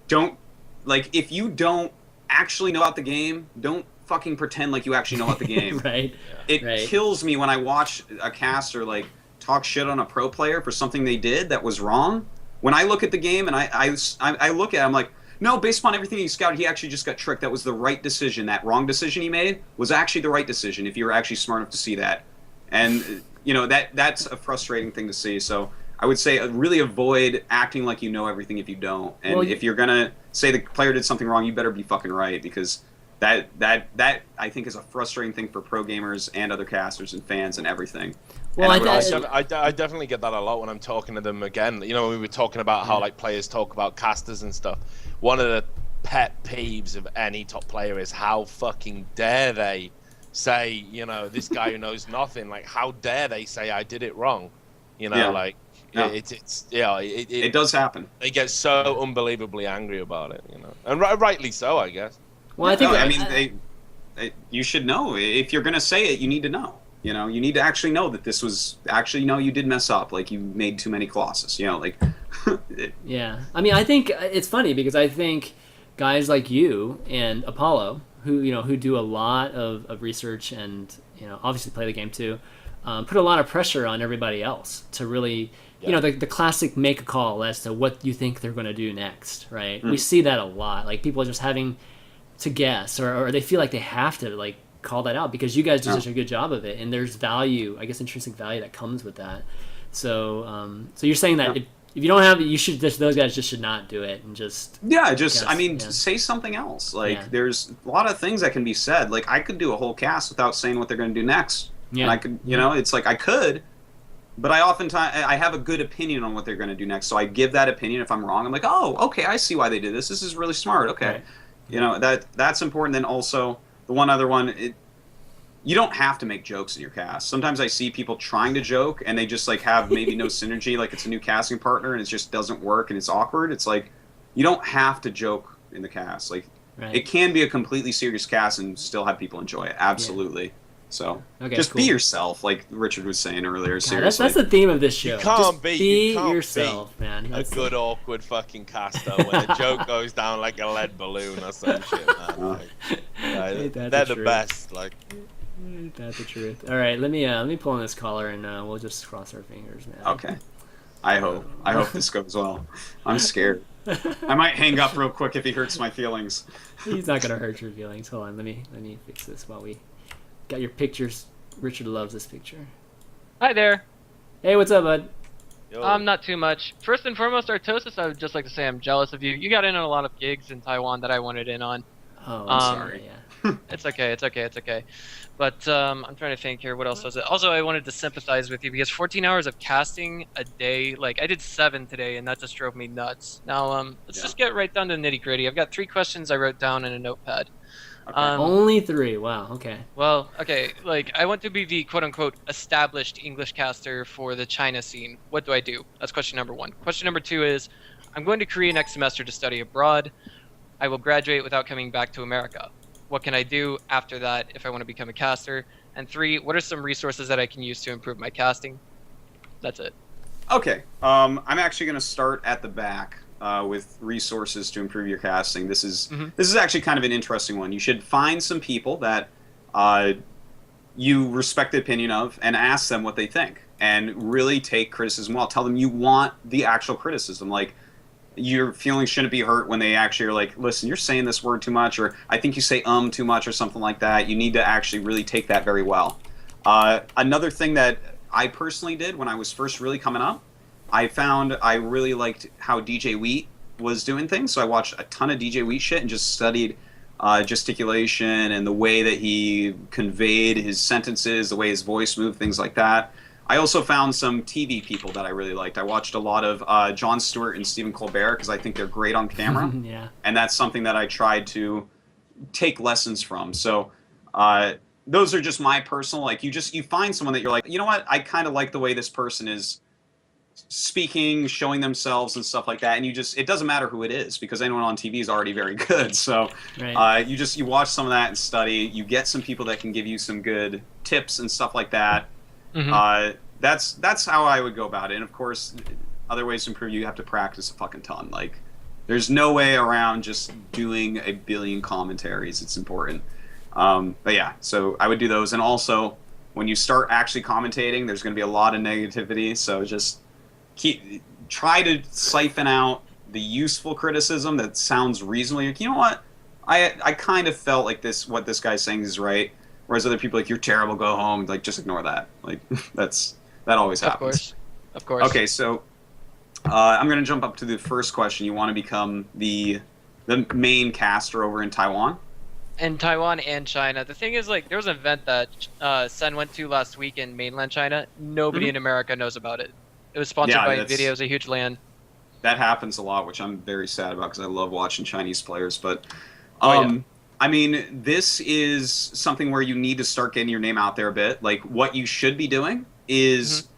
don't like if you don't actually know about the game, don't fucking pretend like you actually know about the game. Right. It Right. kills me when I watch a caster like talk shit on a pro player for something they did that was wrong. When I look at the game and I look at it, I'm like, no, based upon everything he scouted, he actually just got tricked. That was the right decision. That wrong decision he made was actually the right decision if you were actually smart enough to see that. And, you know, that's a frustrating thing to see. So I would say really avoid acting like you know everything if you don't. And Well, if you're going to say the player did something wrong, you better be fucking right because that I think is a frustrating thing for pro gamers and other casters and fans and everything. Well, And I definitely get that a lot when I'm talking to them again. You know, we were talking about how like players talk about casters and stuff. One of the pet peeves of any top player is how fucking dare they say, you know, this guy who knows nothing. Like, how dare they say I did it wrong? You know, Yeah. like Yeah. it does happen. They get so unbelievably angry about it, you know, and rightly so, I guess. Well, I think No, I mean, you should know. If you're going to say it, you need to know. You know, you need to actually know that this was actually, no, you did mess up. Like, you made too many colossus. You know, like. Yeah, I mean, I think it's funny because I think guys like you and Apollo, who do a lot of research and obviously play the game too, put a lot of pressure on everybody else to really, the classic make a call as to what you think they're going to do next, right? We see that a lot. Like, people are just having to guess, or they feel like they have to like call that out because you guys do such a good job of it, and there's value, I guess, intrinsic value that comes with that. So, so you're saying that if you don't have it, you should those guys just should not do it and just guess. I mean, say something else. Like, there's a lot of things that can be said. Like, I could do a whole cast without saying what they're going to do next. Yeah, and I could, it's like I could, but I have a good opinion on what they're going to do next. So I give that opinion. If I'm wrong, I'm like, oh, okay, I see why they did this. This is really smart. Okay, that's important. Then also the one other one, you don't have to make jokes in your cast. Sometimes I see people trying to joke and they just like have maybe no synergy. Like, it's a new casting partner and it just doesn't work and it's awkward. It's like, you don't have to joke in the cast. Like, it can be a completely serious cast and still have people enjoy it. Absolutely. Yeah. So just be yourself, like Richard was saying earlier. God, seriously, that's the theme of this show. You can't be yourself, man. That's a good awkward fucking caster when a joke goes down like a lead balloon or some shit, man. They're the best. Like, that's the truth. All right, let me pull in this collar and we'll just cross our fingers, man. Okay. I hope this goes well. I'm scared. I might hang up real quick if he hurts my feelings. He's not gonna hurt your feelings. Hold on, let me fix this while we got your pictures. Richard loves this picture. Hi there. Hey, what's up, bud? Yo. Not too much. First and foremost, Artosis, I would just like to say I'm jealous of you. You got in on a lot of gigs in Taiwan that I wanted in on. Oh, I'm sorry. Yeah. It's okay. But I'm trying to think here. What else was it? Also, I wanted to sympathize with you because 14 hours of casting a day, like I did 7 today, and that just drove me nuts. Now, let's just get right down to the nitty gritty. I've got 3 questions I wrote down in a notepad. Okay. Only 3. Wow. Okay. Well, okay. Like, I want to be the quote-unquote established English caster for the China scene. What do I do? That's question number 1. Question number 2 is, I'm going to Korea next semester to study abroad. I will graduate without coming back to America. What can I do after that if I want to become a caster? And 3, what are some resources that I can use to improve my casting? That's it. Okay. I'm actually going to start at the back. With resources to improve your casting. This is actually kind of an interesting one. You should find some people that you respect the opinion of and ask them what they think. And really take criticism well. Tell them you want the actual criticism. Like, your feelings shouldn't be hurt when they actually are like, listen, you're saying this word too much, or I think you say too much, or something like that. You need to actually really take that very well. Another thing that I personally did when I was first really coming up, I found I really liked how DJ Wheat was doing things, so I watched a ton of DJ Wheat shit and just studied gesticulation and the way that he conveyed his sentences, the way his voice moved, things like that. I also found some TV people that I really liked. I watched a lot of Jon Stewart and Stephen Colbert because I think they're great on camera. Yeah. And that's something that I tried to take lessons from. So those are just my personal, like, you find someone that you're like, you know what, I kind of like the way this person is speaking, showing themselves and stuff like that, and it doesn't matter who it is because anyone on TV is already very good. So you watch some of that and study. You get some people that can give you some good tips and stuff like that. That's how I would go about it. And of course, other ways to improve, you have to practice a fucking ton. Like, there's no way around just doing a billion commentaries. It's important. But yeah, so I would do those. And also, when you start actually commentating, there's going to be a lot of negativity. So just try to siphon out the useful criticism that sounds reasonably like, you know what, I kind of felt like what this guy's saying is right, whereas other people like, you're terrible, go home, like, just ignore that. Like, that always happens. Of course. Okay, so I'm going to jump up to the first question. You want to become the main caster over in Taiwan? In Taiwan and China. The thing is, like, there was an event that Sen went to last week in mainland China. Nobody in America knows about it. It was sponsored by NVIDIA. It was a huge LAN. That happens a lot, which I'm very sad about because I love watching Chinese players. But, I mean, this is something where you need to start getting your name out there a bit. Like, what you should be doing is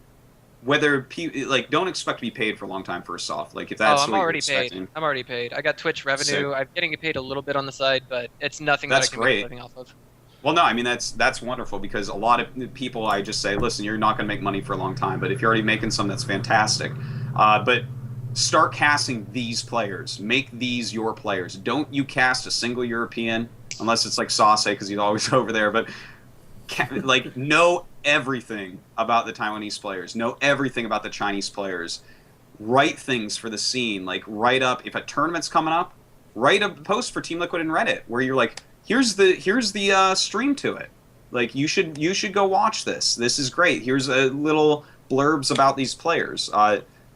don't expect to be paid for a long time, first off. Like, if that's I'm already paid. I'm already paid. I got Twitch revenue. I'm getting paid a little bit on the side, but it's nothing that I can make a living off of. Well, no, I mean that's wonderful because a lot of people I just say, listen, you're not going to make money for a long time, but if you're already making some, that's fantastic. But start casting these players, make these your players. Don't you cast a single European unless it's like Sase because he's always over there. But like know everything about the Taiwanese players, know everything about the Chinese players. Write things for the scene, like write up if a tournament's coming up, write a post for Team Liquid and Reddit where you're like, here's the stream to it. Like you should go watch this. This is great. Here's a little blurbs about these players.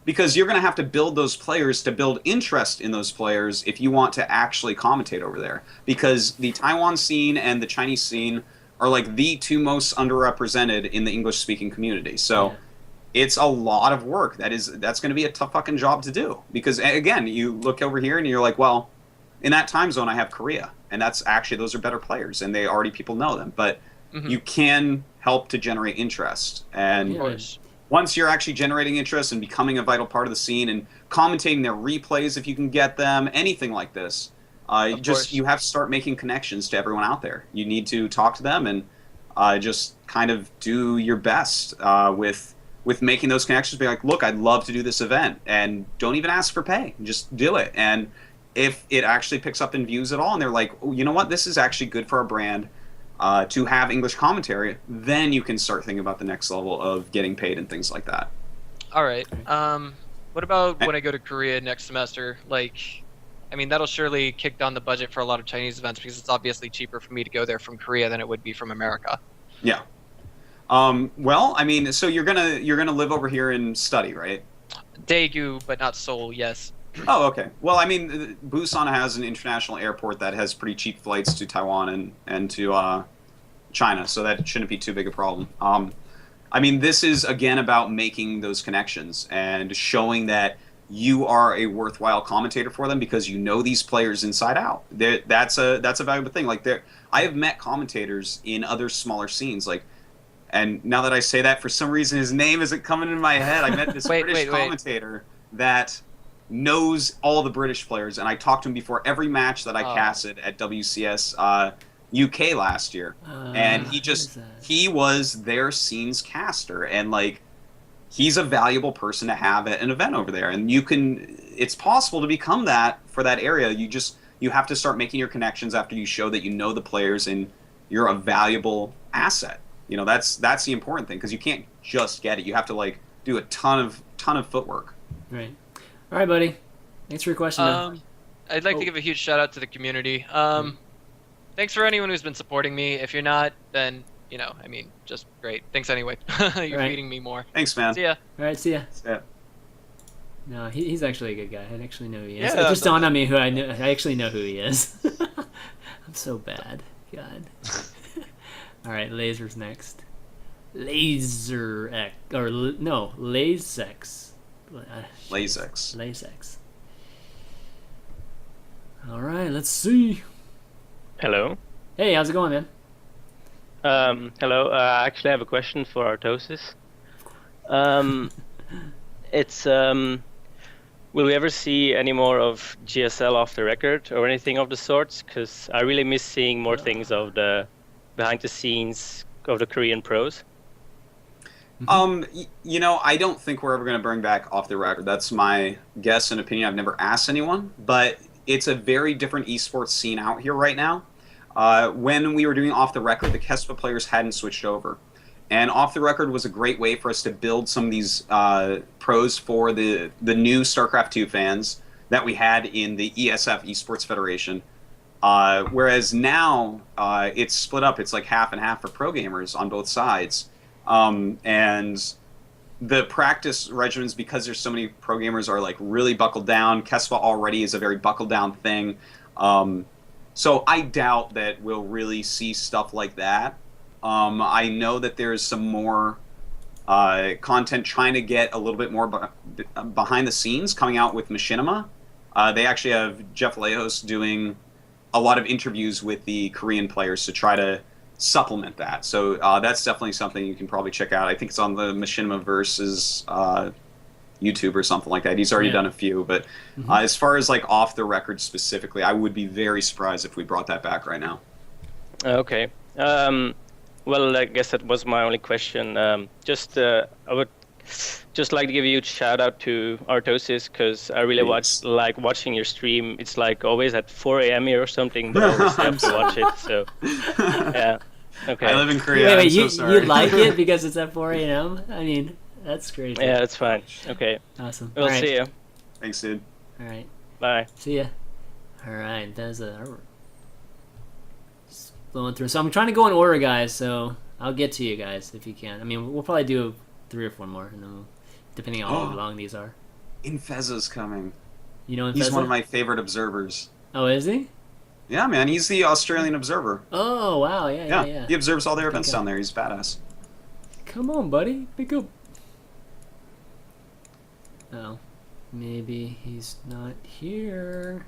Because you're going to have to build those players to build interest in those players if you want to actually commentate over there. Because the Taiwan scene and the Chinese scene are like the two most underrepresented in the English-speaking community. So it's a lot of work. That's going to be a tough fucking job to do. Because again, you look over here and you're like, well, in that time zone I have Korea, and that's actually those are better players, and people know them. But you can help to generate interest, and once you're actually generating interest and becoming a vital part of the scene and commentating their replays if you can get them, anything like this, you have to start making connections to everyone out there. You need to talk to them and just kind of do your best with making those connections. Be like, look, I'd love to do this event, and don't even ask for pay. Just do it. And if it actually picks up in views at all, and they're like, oh, you know what, this is actually good for our brand, to have English commentary, then you can start thinking about the next level of getting paid and things like that. All right. What about when I go to Korea next semester? Like, I mean, that'll surely kick down the budget for a lot of Chinese events because it's obviously cheaper for me to go there from Korea than it would be from America. Yeah. Well, I mean, so you're gonna live over here and study, right? Daegu, but not Seoul. Yes. Oh, okay. Well, I mean, Busan has an international airport that has pretty cheap flights to Taiwan and to China, so that shouldn't be too big a problem. I mean, this is, again, about making those connections and showing that you are a worthwhile commentator for them because you know these players inside out. That's a valuable thing. Like, I have met commentators in other smaller scenes, like, and now that I say that, for some reason, his name isn't coming in my head. I met this British commentator that knows all the British players, and I talked to him before every match that I casted at WCS UK last year, and he was their scenes caster, and like he's a valuable person to have at an event over there, and it's possible to become that for that area. You have to start making your connections after you show that you know the players and you're a valuable asset. You know, that's the important thing, because you can't just get it. You have to like do a ton of footwork. Right. All right, buddy. Thanks for your question. I'd like to give a huge shout out to the community. Thanks for anyone who's been supporting me. If you're not, then, you know, I mean, just great. Thanks anyway. You're feeding me more. Thanks, man. See ya. All right, see ya. See ya. No, he's actually a good guy. I actually know who he is. It just dawned on me I actually know who he is. I'm so bad. God. All right, Laser's next. Lasex. Lasex. All right, let's see. Hello. Hey, how's it going, man? Hello. I actually have a question for Artosis. It's will we ever see any more of GSL off the record or anything of the sorts? Because I really miss seeing more things of the behind the scenes of the Korean pros. You know, I don't think we're ever going to bring back off the record. That's my guess and opinion. I've never asked anyone, but it's a very different esports scene out here right now. When we were doing off the record, the Kespa players hadn't switched over. And off the record was a great way for us to build some of these pros for the new StarCraft 2 fans that we had in the ESF, Esports Federation. Whereas now it's split up. It's like half and half for pro gamers on both sides. And the practice regimens, because there's so many pro gamers, are like really buckled down. Kespa already is a very buckled down thing. So I doubt that we'll really see stuff like that. I know that there's some more content trying to get a little bit more behind the scenes coming out with Machinima. They actually have Jeff Lejos doing a lot of interviews with the Korean players to try to supplement that. So that's definitely something you can probably check out. I think it's on the Machinima Versus YouTube or something like that. He's already done a few, but as far as like off the record specifically, I would be very surprised if we brought that back right now. Okay. Well, I guess that was my only question. I would just like to give a huge shout out to Artosis because I really like watching your stream. It's like always at 4 a.m. here or something, but I always have to watch it. So yeah, okay. I live in Korea. Wait, I'm so you sorry. like it because it's at 4 a.m.? I mean, that's crazy. Yeah, that's fine. Okay. Awesome. We'll see you. Thanks, dude. All right. Bye. See ya. All right. That's just blowing through. So I'm trying to go in order, guys. So I'll get to you guys if you can. I mean, we'll probably do 3 or 4 more, and then depending on how long these are. Infeza's coming. You know Infeza? He's one of my favorite observers. Oh, is he? Yeah, man. He's the Australian observer. Oh, wow. Yeah. He observes all their events down there. He's badass. Come on, buddy. Pick up. Oh. Maybe he's not here.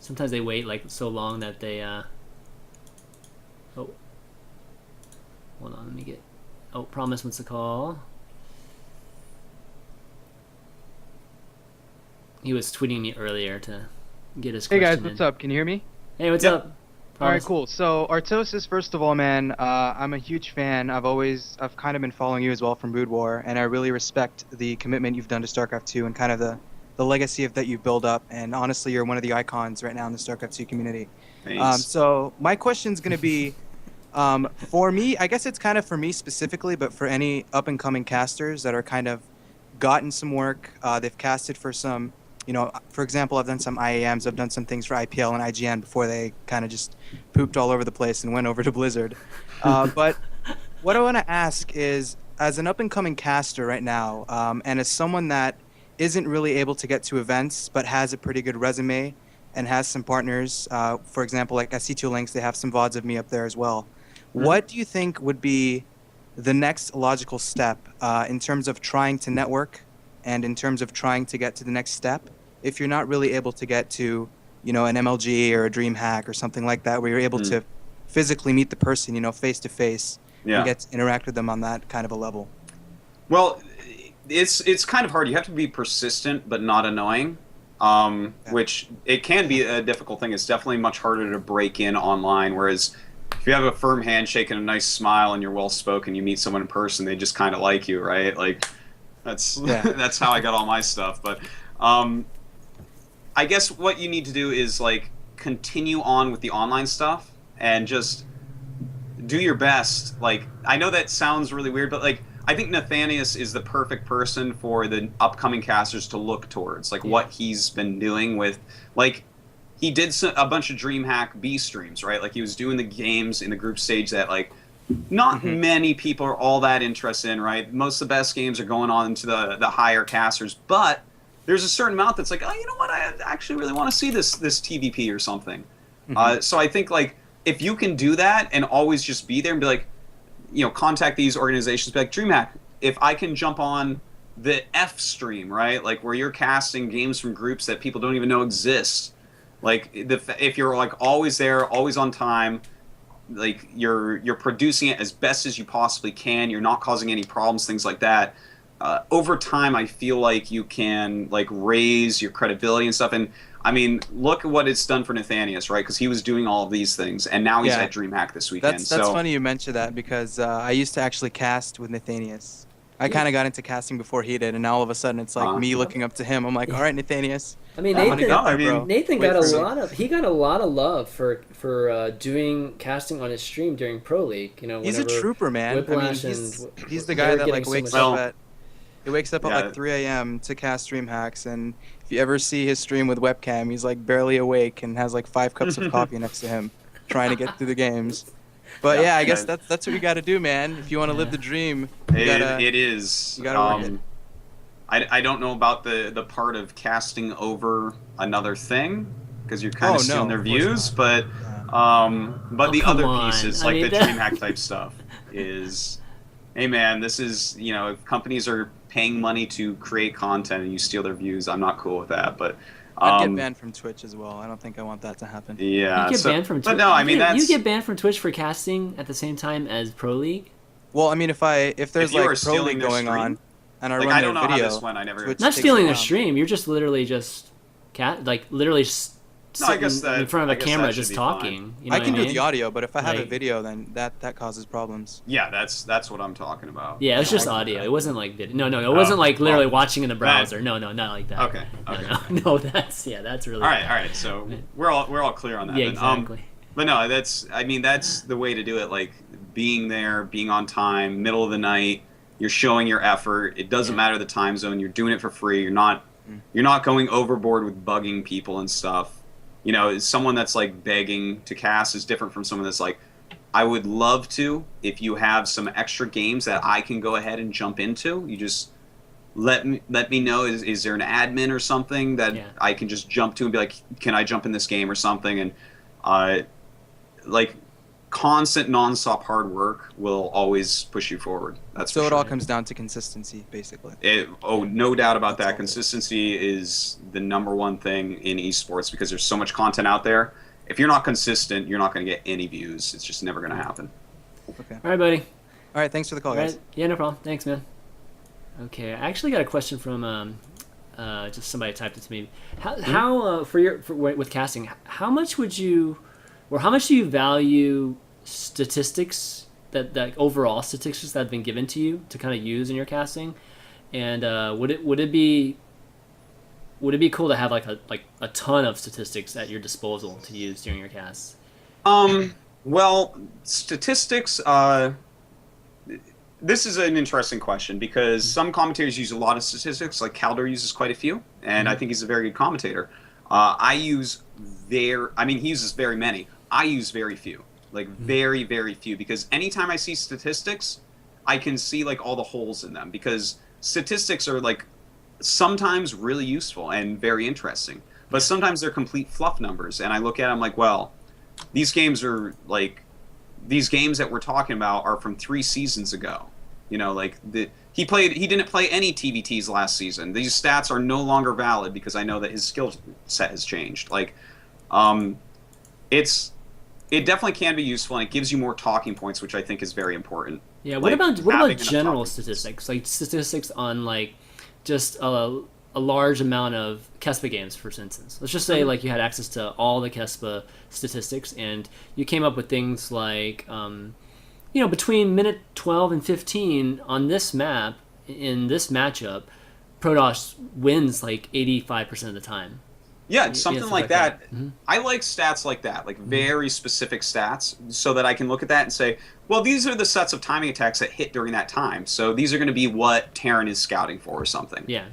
Sometimes they wait like so long that they oh. Hold on, let me get Promise wants to call. He was tweeting me earlier to get his question Hey guys, what's up? Can you hear me? Hey, what's up? All right, cool. So Artosis, first of all, man, I'm a huge fan. I've kind of been following you as well from Brood War, and I really respect the commitment you've done to StarCraft 2 and kind of the legacy that you've built up. And honestly, you're one of the icons right now in the StarCraft 2 community. Thanks. So my question's going to be, for me, I guess it's kind of for me specifically, but for any up-and-coming casters that are kind of gotten some work, they've casted for some, for example, I've done some IAMs, I've done some things for IPL and IGN before they kind of just pooped all over the place and went over to Blizzard. But what I want to ask is, as an up-and-coming caster right now, and as someone that isn't really able to get to events but has a pretty good resume and has some partners, for example, like SC2 Links, they have some VODs of me up there as well. Mm-hmm. What do you think would be the next logical step in terms of trying to network and in terms of trying to get to the next step if you're not really able to get to, an MLG or a DreamHack or something like that where you're able to physically meet the person, face to face and get to interact with them on that kind of a level? Well, it's kind of hard. You have to be persistent but not annoying, which it can be a difficult thing. It's definitely much harder to break in online, whereas if you have a firm handshake and a nice smile and you're well-spoken, you meet someone in person, they just kind of like you, right? Like, that's that's how I got all my stuff. But I guess what you need to do is, like, continue on with the online stuff and just do your best. Like, I know that sounds really weird, but, like, I think Nathanius is the perfect person for the upcoming casters to look towards, like what he's been doing with, like, he did a bunch of DreamHack B streams, right? Like, he was doing the games in the group stage that, like, not many people are all that interested in, right? Most of the best games are going on to the higher casters, but there's a certain amount that's like, oh, you know what? I actually really want to see this TVP or something. So I think, like, if you can do that and always just be there and be like, contact these organizations, be like, DreamHack, if I can jump on the F stream, right? Like, where you're casting games from groups that people don't even know exist. Like, if you're, like, always there, always on time, like, you're producing it as best as you possibly can, you're not causing any problems, things like that. Over time, I feel like you can, like, raise your credibility and stuff. And I mean, look at what it's done for Nathanius, right? Because he was doing all of these things, and now he's at DreamHack this weekend. That's funny you mentioned that, because I used to actually cast with Nathanius. I kind of got into casting before he did, and now all of a sudden it's like me looking up to him. I'm like, all right, Nathanius. I mean, Nathan got a lot of love for doing casting on his stream during Pro League. He's a trooper, man. Whiplash he's the guy that, like, wakes up at like 3 a.m. to cast DreamHacks, and if you ever see his stream with webcam, he's like barely awake and has like 5 cups of coffee next to him, trying to get through the games. But yeah, I guess that's what you got to do, man. If you want to live the dream, it is. You gotta work it. I don't know about the part of casting over another thing, because you're kind of stealing their views, but the other pieces, like the DreamHack type stuff, is, hey man, this is, if companies are paying money to create content and you steal their views, I'm not cool with that. But I'd get banned from Twitch as well. I don't think I want that to happen. Yeah, you get banned from Twitch. But no, I mean, you get banned from Twitch for casting at the same time as Pro League. Well, I mean, if there's like Pro League going on and I run I their don't know video, how this went. I never. Not stealing their stream. You're just literally literally I guess sitting in that- front I of a guess camera that should just be talking. You know I what can do mean? the audio, but if I have a Like- video, then that causes problems. Yeah, that's what I'm talking about. Yeah, it's just Okay. audio. It wasn't like video. No, it wasn't like literally watching in the browser. No, not like that. Okay. No, that's really. All right. So we're all clear on that. Yeah, then. exactly. But no, that's the way to do it. Like being there, being on time, middle of the night. You're showing your effort. It doesn't matter the time zone. You're doing it for free. You're not going overboard with bugging people and stuff. You know, someone that's like begging to cast is different from someone that's like, I would love to. If you have some extra games that I can go ahead and jump into, you just let me know. Is there an admin or something that I can just jump to and be like, can I jump in this game or something? And like constant nonstop hard work will always push you forward. That's So for it sure. all comes down to consistency, basically. No doubt about That's all that. it Consistency is the number one thing in esports because there's so much content out there. If you're not consistent, you're not going to get any views. It's just never going to happen. Okay. All right, buddy. All right. Thanks for the call, All guys. right. Yeah, no problem. Thanks, man. Okay, I actually got a question from just somebody typed it to me. How with casting, how much do you value statistics that overall statistics that have been given to you to kind of use in your casting? And would it be cool to have like a ton of statistics at your disposal to use during your casts? Well, statistics. This is an interesting question because some commentators use a lot of statistics. Like Calder uses quite a few, and I think he's a very good commentator. He uses very many. I use very few, like very, very few, because anytime I see statistics, I can see like all the holes in them because statistics are like sometimes really useful and very interesting, but sometimes they're complete fluff numbers. And I look at them like, well, these games that we're talking about are from 3 seasons ago. You know, like he didn't play any TVTs last season. These stats are no longer valid because I know that his skill set has changed. Like, it definitely can be useful and it gives you more talking points, which I think is very important. Yeah. Like, What having about enough general talking statistics, like statistics on like just a large amount of Kespa games, for instance? Let's just say like you had access to all the Kespa statistics and you came up with things like, between minute 12 and 15 on this map, in this matchup, Protoss wins like 85% of the time. Yeah, something stuff like that. Mm-hmm. I like stats like that, like very specific stats, so that I can look at that and say, well, these are the sets of timing attacks that hit during that time. So these are going to be what Terran is scouting for or something. Yeah.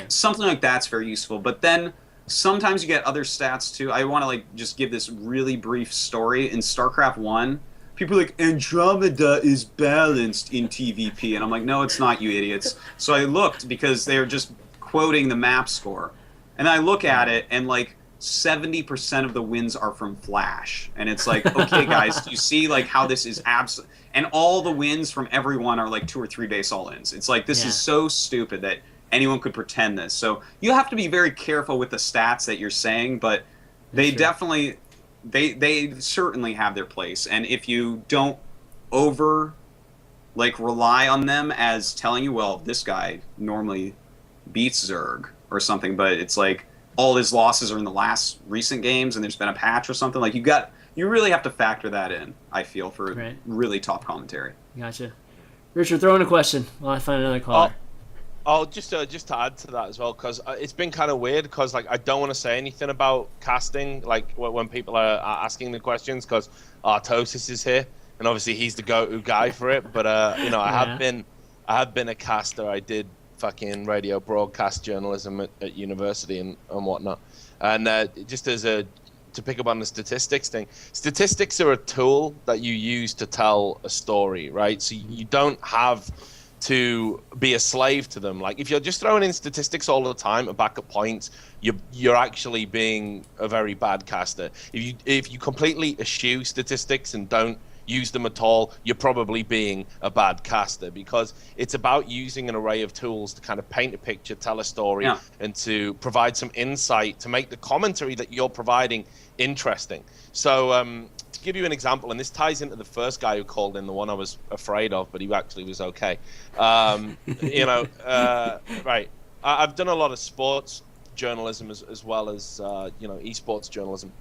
Something like that's very useful. But then sometimes you get other stats too. I want to like just give this really brief story. In StarCraft 1, people are like, Andromeda is balanced in TVP. And I'm like, no, it's not, you idiots. So I looked because they're just quoting the map score. And I look at it, and like 70% of the wins are from Flash, and it's like, okay, guys, do you see like how this is absolute? And all the wins from everyone are like 2 or 3 base all-ins. It's like this is so stupid that anyone could pretend this. So you have to be very careful with the stats that you're saying, but they definitely, they certainly have their place. And if you don't rely on them as telling you, well, this guy normally beats Zerg or something, but it's like all his losses are in the last recent games and there's been a patch or something, like you really have to factor that in, I feel, for really top commentary. Gotcha. Richard, throw in a question while I find another caller. Just to add to that as well, because it's been kind of weird, because like I don't want to say anything about casting like when people are asking the questions, because Artosis is here and obviously he's the go-to guy for it, but I have been a caster. I did fucking radio broadcast journalism at university and whatnot, and just to pick up on the statistics thing, statistics are a tool that you use to tell a story, right? So you don't have to be a slave to them. Like if you're just throwing in statistics all the time at backup points, you're actually being a very bad caster. If you completely eschew statistics and don't use them at all, you're probably being a bad caster, because it's about using an array of tools to kind of paint a picture, tell a story, and to provide some insight to make the commentary that you're providing interesting. So to give you an example, and this ties into the first guy who called in, the one I was afraid of, but he actually was okay. Right. I've done a lot of sports journalism as well as esports journalism.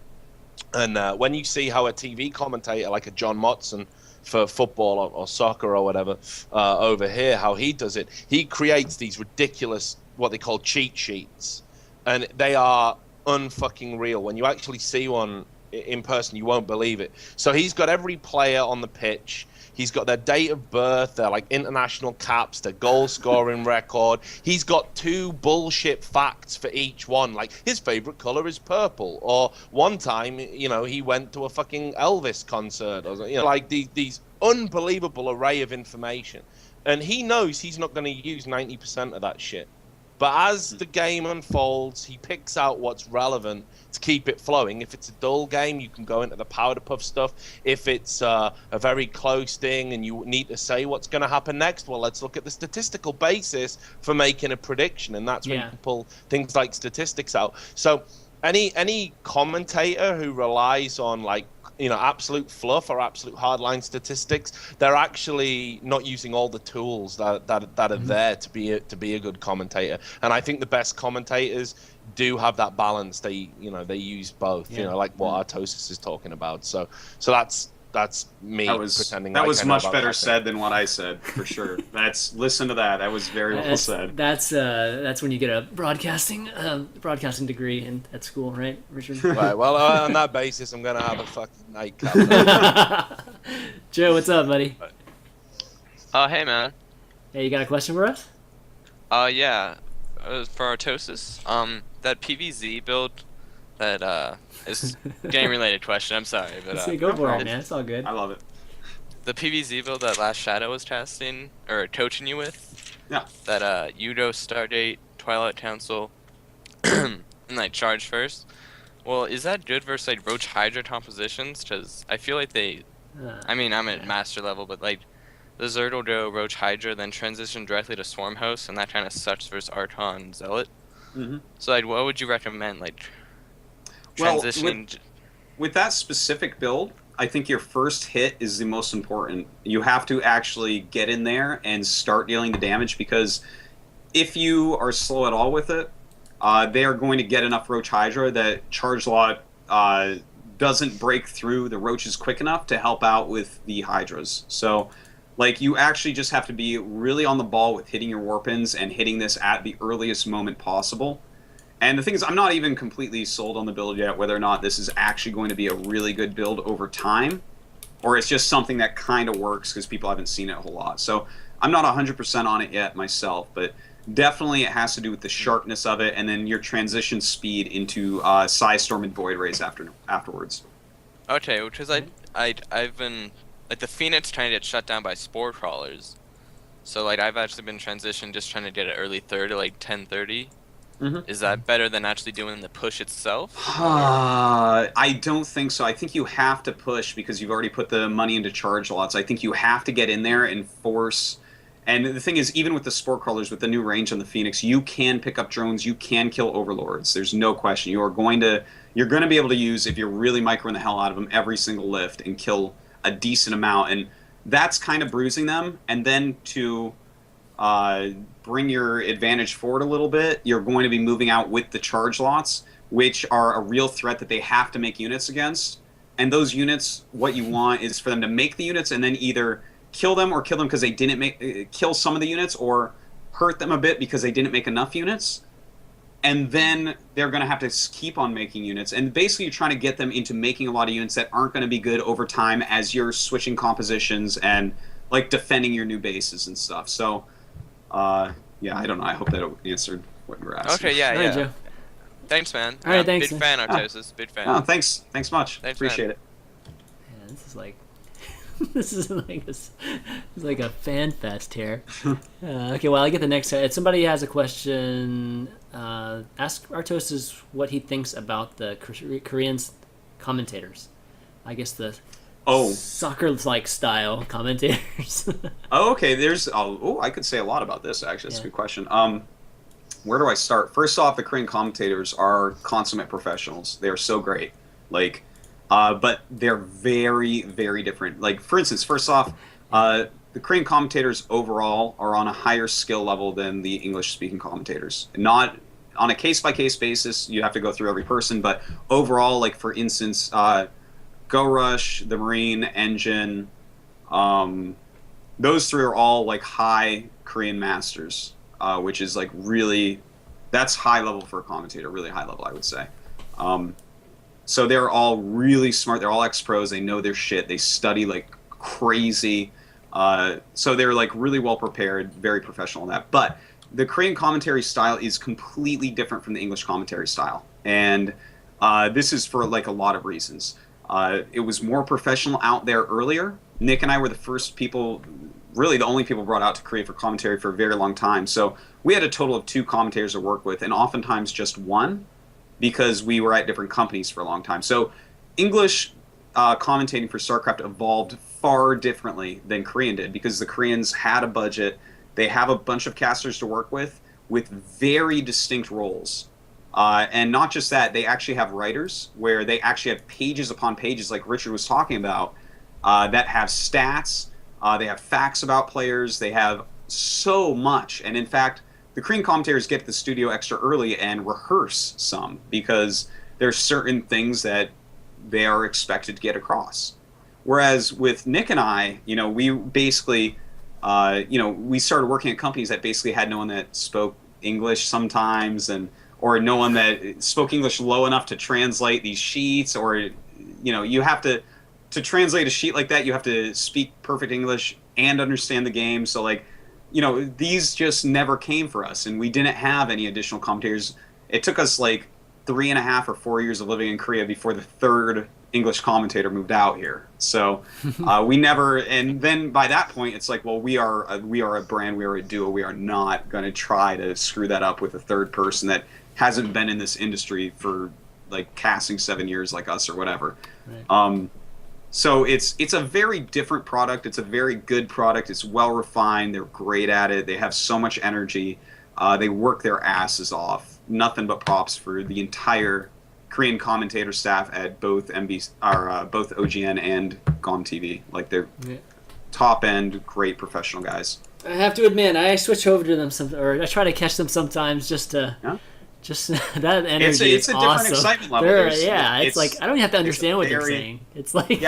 And when you see how a TV commentator like a John Motson for football or soccer or whatever over here, how he does it, he creates these ridiculous what they call cheat sheets, and they are unfucking real. When you actually see one in person, you won't believe it. So he's got every player on the pitch. He's got their date of birth, their like international caps, their goal scoring record. He's got 2 bullshit facts for each one. Like his favorite color is purple, or one time, he went to a fucking Elvis concert, or like these unbelievable array of information. And he knows he's not going to use 90% of that shit. But as the game unfolds, he picks out what's relevant to keep it flowing. If it's a dull game, you can go into the powder puff stuff. If it's a very close thing and you need to say what's going to happen next, well, let's look at the statistical basis for making a prediction. And that's when you can pull things like statistics out. So any commentator who relies on like absolute fluff or absolute hardline statistics, they're actually not using all the tools that are there to be a good commentator. And I think the best commentators do have that balance. They use both. Like what Artosis is talking about. So that's me pretending. That was much better casting. Said than what I said, for sure. Listen to that. That was very well said. That's when you get a broadcasting degree at school, right, Richard? Right. Well, on that basis, I'm gonna have a fucking nightcap. Joe, what's up, buddy? Hey, man. Hey, you got a question for us? Yeah. For Artosis, that PVZ build, that is game related question. I'm sorry, but go for it, man. It's all good. I love it. The PVZ build that Last Shadow was testing or coaching you with. Yeah. That Udo Stardate, Twilight Council, and like Charge First. Well, is that good versus like Roach Hydra compositions? Because I feel like they. I mean, I'm at master level, but like the Zerd will go Roach Hydra, then transition directly to Swarm Host, and that kind of sucks versus Archon Zealot. Mm-hmm. So like, what would you recommend? Like. Transitioning. With that specific build, I think your first hit is the most important. You have to actually get in there and start dealing the damage, because if you are slow at all with it, they are going to get enough Roach Hydra that Charge Lot doesn't break through the Roaches quick enough to help out with the Hydras. So, like, you actually just have to be really on the ball with hitting your Warpins and hitting this at the earliest moment possible. And the thing is, I'm not even completely sold on the build yet, whether or not this is actually going to be a really good build over time, or it's just something that kind of works because people haven't seen it a whole lot. So I'm not 100% on it yet myself, but definitely it has to do with the sharpness of it, and then your transition speed into Psystorm and Void Rays afterwards. Okay, because I've been like the Phoenix trying to get shut down by Spore Crawlers, so like I've actually been transitioned just trying to get an early third at like 10:30. Mm-hmm. Is that better than actually doing the push itself? I don't think so. I think you have to push because you've already put the money into charge lots. I think you have to get in there and force. And the thing is, even with the Spore Crawlers, with the new range on the Phoenix, you can pick up drones, you can kill Overlords. There's no question. You're going to be able to use, if you're really microing the hell out of them, every single lift and kill a decent amount. And that's kind of bruising them. And then to bring your advantage forward a little bit, you're going to be moving out with the charge lots, which are a real threat that they have to make units against. And those units, what you want is for them to make the units and then either kill them because they didn't kill some of the units, or hurt them a bit because they didn't make enough units. And then they're going to have to keep on making units. And basically you're trying to get them into making a lot of units that aren't going to be good over time as you're switching compositions and like defending your new bases and stuff. So yeah, I don't know. I hope that answered what you were asking. Okay, yeah. All right, Joe. Thanks, man. All right, thanks. Big fan, Artosis. Big fan. Oh, thanks much. Thanks, Appreciate it. Man, this is like this is like a fan fest here. Okay, well, I get the next. If somebody has a question, ask Artosis what he thinks about the Korean commentators. I guess the soccer-like style commentators. Okay. I could say a lot about this, actually. That's a good question. Where do I start? First off, the Korean commentators are consummate professionals. They are so great. Like, but they're very, very different. Like, for instance, first off, the Korean commentators overall are on a higher skill level than the English-speaking commentators. Not on a case-by-case basis, you have to go through every person, but overall, like for instance, Go Rush, the Marine, Engine, those three are all like high Korean masters, which is like really, that's high level for a commentator, really high level, I would say. So they're all really smart. They're all ex-pros. They know their shit. They study like crazy. So they're like really well prepared, very professional in that. But the Korean commentary style is completely different from the English commentary style, and this is for like a lot of reasons. It was more professional out there earlier. Nick and I were the first people, really the only people brought out to Korea for commentary for a very long time. So we had a total of 2 commentators to work with, and oftentimes just one, because we were at different companies for a long time. So English commentating for StarCraft evolved far differently than Korean did, because the Koreans had a budget. They have a bunch of casters to work with very distinct roles. And not just that, they actually have writers where they actually have pages upon pages, like Richard was talking about, that have stats. They have facts about players. They have so much. And in fact, the Korean commentators get to the studio extra early and rehearse some, because there's certain things that they are expected to get across. Whereas with Nick and I, we basically, we started working at companies that basically had no one that spoke English sometimes, or no one that spoke English low enough to translate these sheets, or, you have to translate a sheet like that, you have to speak perfect English and understand the game. So like, these just never came for us, and we didn't have any additional commentators. It took us like 3.5 or 4 years of living in Korea before the 3rd English commentator moved out here. So we never, and then by that point, it's like, well, we are a brand, we are a duo. We are not going to try to screw that up with a 3rd person that hasn't been in this industry for like casting 7 years like us or whatever. Right. So it's a very different product. It's a very good product. It's well refined. They're great at it. They have so much energy. They work their asses off. Nothing but props for the entire Korean commentator staff at both both OGN and GOM TV. Like, they're top end, great professional guys. I have to admit, I switch over to them or I try to catch them sometimes just to. Yeah? Just that energy it's is a awesome. different excitement level. It's like I don't even have to understand what they're saying. It's like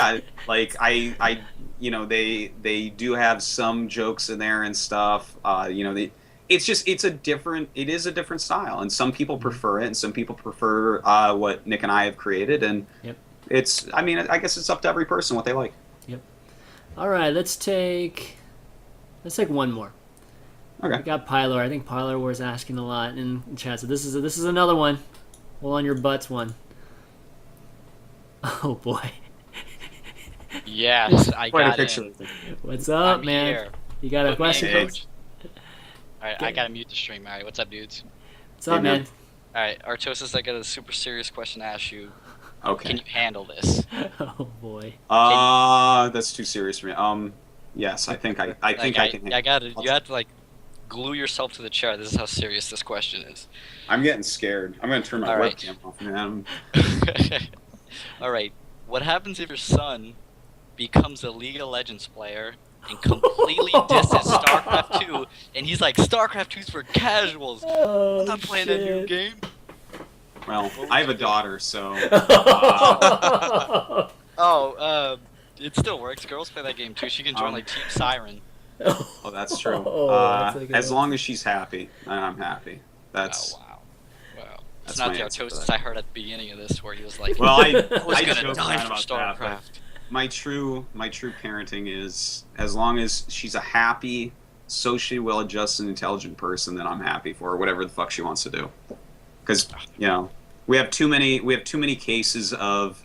like I they do have some jokes in there and stuff. It is a different style, and some people prefer it, and some people prefer what Nick and I have created, and I guess it's up to every person what they like. Yep. All right, let's take one more. Okay. We got Pylar. I think Pylar was asking a lot in chat. So this is another one. Hold on your butts one. Oh boy. Yes, I got it. What's up, man? Here. You got a question, Coach? Alright, I gotta mute the stream. Alright, what's up, dudes? What's up, man? Alright, Artosis, I got a super serious question to ask you. Okay. Can you handle this? Oh boy. That's too serious for me. Yes, I think I can. You have to like glue yourself to the chair. This is how serious this question is. I'm getting scared. I'm gonna turn my webcam off, man. Alright, what happens if your son becomes a League of Legends player and completely disses StarCraft 2, and he's like, StarCraft 2's for casuals. I'm not playing that new game. Well, I have a daughter, so... It still works. Girls play that game too. She can join like Team Siren. Oh, that's true. As long as she's happy, I'm happy. That's... Oh, wow. Wow. That's not the Artosis I heard at the beginning of this, where he was like, well, I was gonna die for StarCraft. That, my true parenting is, as long as she's a happy, socially well-adjusted, intelligent person, then I'm happy for her, whatever the fuck she wants to do. Because we have too many cases of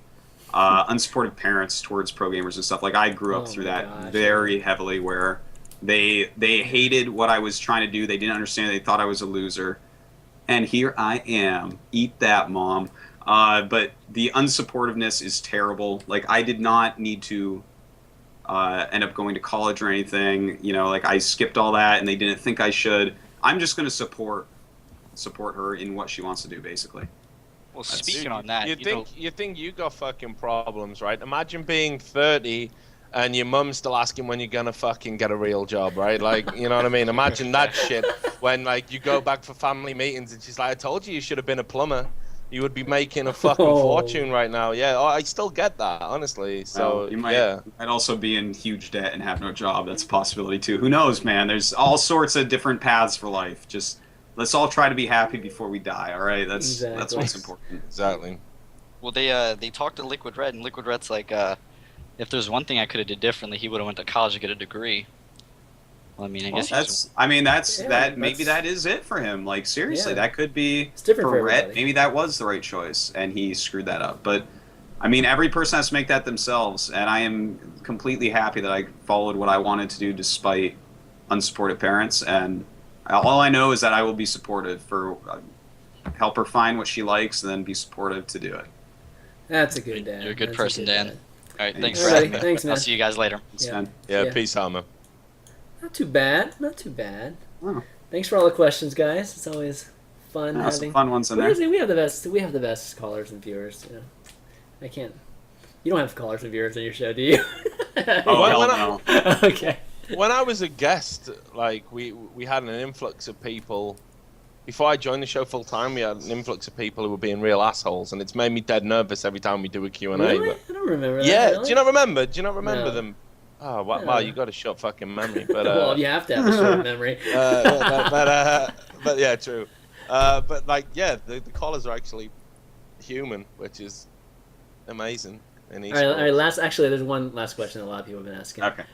unsupportive parents towards pro gamers and stuff. Like, I grew up through that very heavily, where they hated what I was trying to do. They didn't understand. They thought I was a loser, and here I am. Eat that, mom. But the unsupportiveness is terrible. Like, I did not need to end up going to college or anything. Like, I skipped all that, and they didn't think I should. I'm just going to support her in what she wants to do, basically. Well, speaking on that, you think you got fucking problems, right? Imagine being 30 and your mum's still asking when you're gonna fucking get a real job, right? Like, you know what I mean? Imagine that shit when like you go back for family meetings and she's like, I told you should have been a plumber. You would be making a fucking fortune right now. Yeah, I still get that, honestly. So, you might also be in huge debt and have no job. That's a possibility too. Who knows, man? There's all sorts of different paths for life. Just let's all try to be happy before we die, all right? That's what's important. Exactly. Well, they talked to Liquid Red, and Liquid Red's like, if there's one thing I could have did differently, he would have went to college to get a degree. Well, I mean, I guess maybe that is it for him. Like, seriously, that could be it's different for Red. everybody. Maybe that was the right choice, and he screwed that up. But I mean, every person has to make that themselves, and I am completely happy that I followed what I wanted to do despite unsupportive parents. And all I know is that I will be supportive for help her find what she likes, and then be supportive to do it. That's a good dad. You're a good That's person, Dan. dad. All right, Thanks. thanks for having me. Thanks, man. I'll see you guys later. Yeah, peace out, man. Not too bad. Not too bad. Oh. Thanks for all the questions, guys. It's always fun having some fun ones in there. Honestly, we have the best. We have the best callers and viewers. You know, I can't. You don't have callers and viewers on your show, do you? Oh, hell no. Okay. When I was a guest, like we had an influx of people. Before I joined the show full time, we had an influx of people who were being real assholes, and it's made me dead nervous every time we do a Q&A. Really? But, I don't remember that. yeah, Really? do you not remember? Do you not remember No. them? Oh, wow, No. wow, you got a short fucking memory. But well, you have to have a short memory. but yeah, true. But like, yeah, the callers are actually human, which is amazing. All right. Actually, there's one last question that a lot of people have been asking. Okay.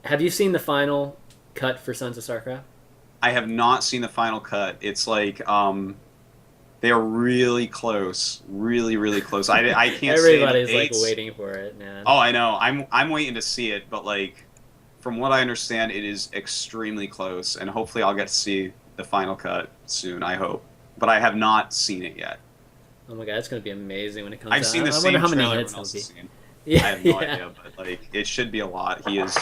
Have you seen the final cut for Sons of StarCraft? I have not seen the final cut. It's like they are really close, really close. I can't. Everybody's say the like dates. waiting for it, man. Oh, I know. I'm waiting to see it, but like from what I understand, it is extremely close, and hopefully I'll get to see the final cut soon. I hope, but I have not seen it yet. Oh my god, it's gonna be amazing when it comes out. I've seen the I same wonder how many trailer hits everyone it'll else be. has seen. Yeah, I have no idea, but like it should be a lot. He has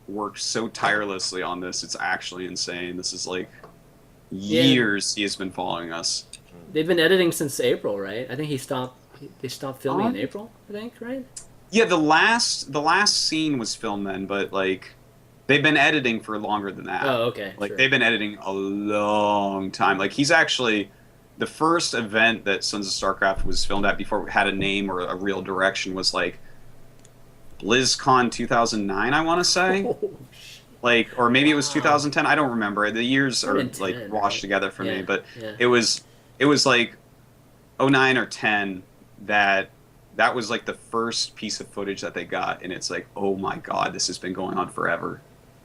worked so tirelessly on this. It's actually insane. This is like years he has been following us. They've been editing since April, right? I think they stopped filming in April, I think, right? Yeah, the last scene was filmed then, but like they've been editing for longer than that. Oh, okay. Like sure. they've been editing a long time. Like he's actually the first event that Sons of StarCraft was filmed at before it had a name or a real direction was like BlizzCon 2009, I want to say. Oh, Like, or maybe it was 2010. I don't remember. The years are 10, like washed right? together for me, but yeah. it was like 09 or 10 that was like the first piece of footage that they got, and it's like, oh my god, this has been going on forever.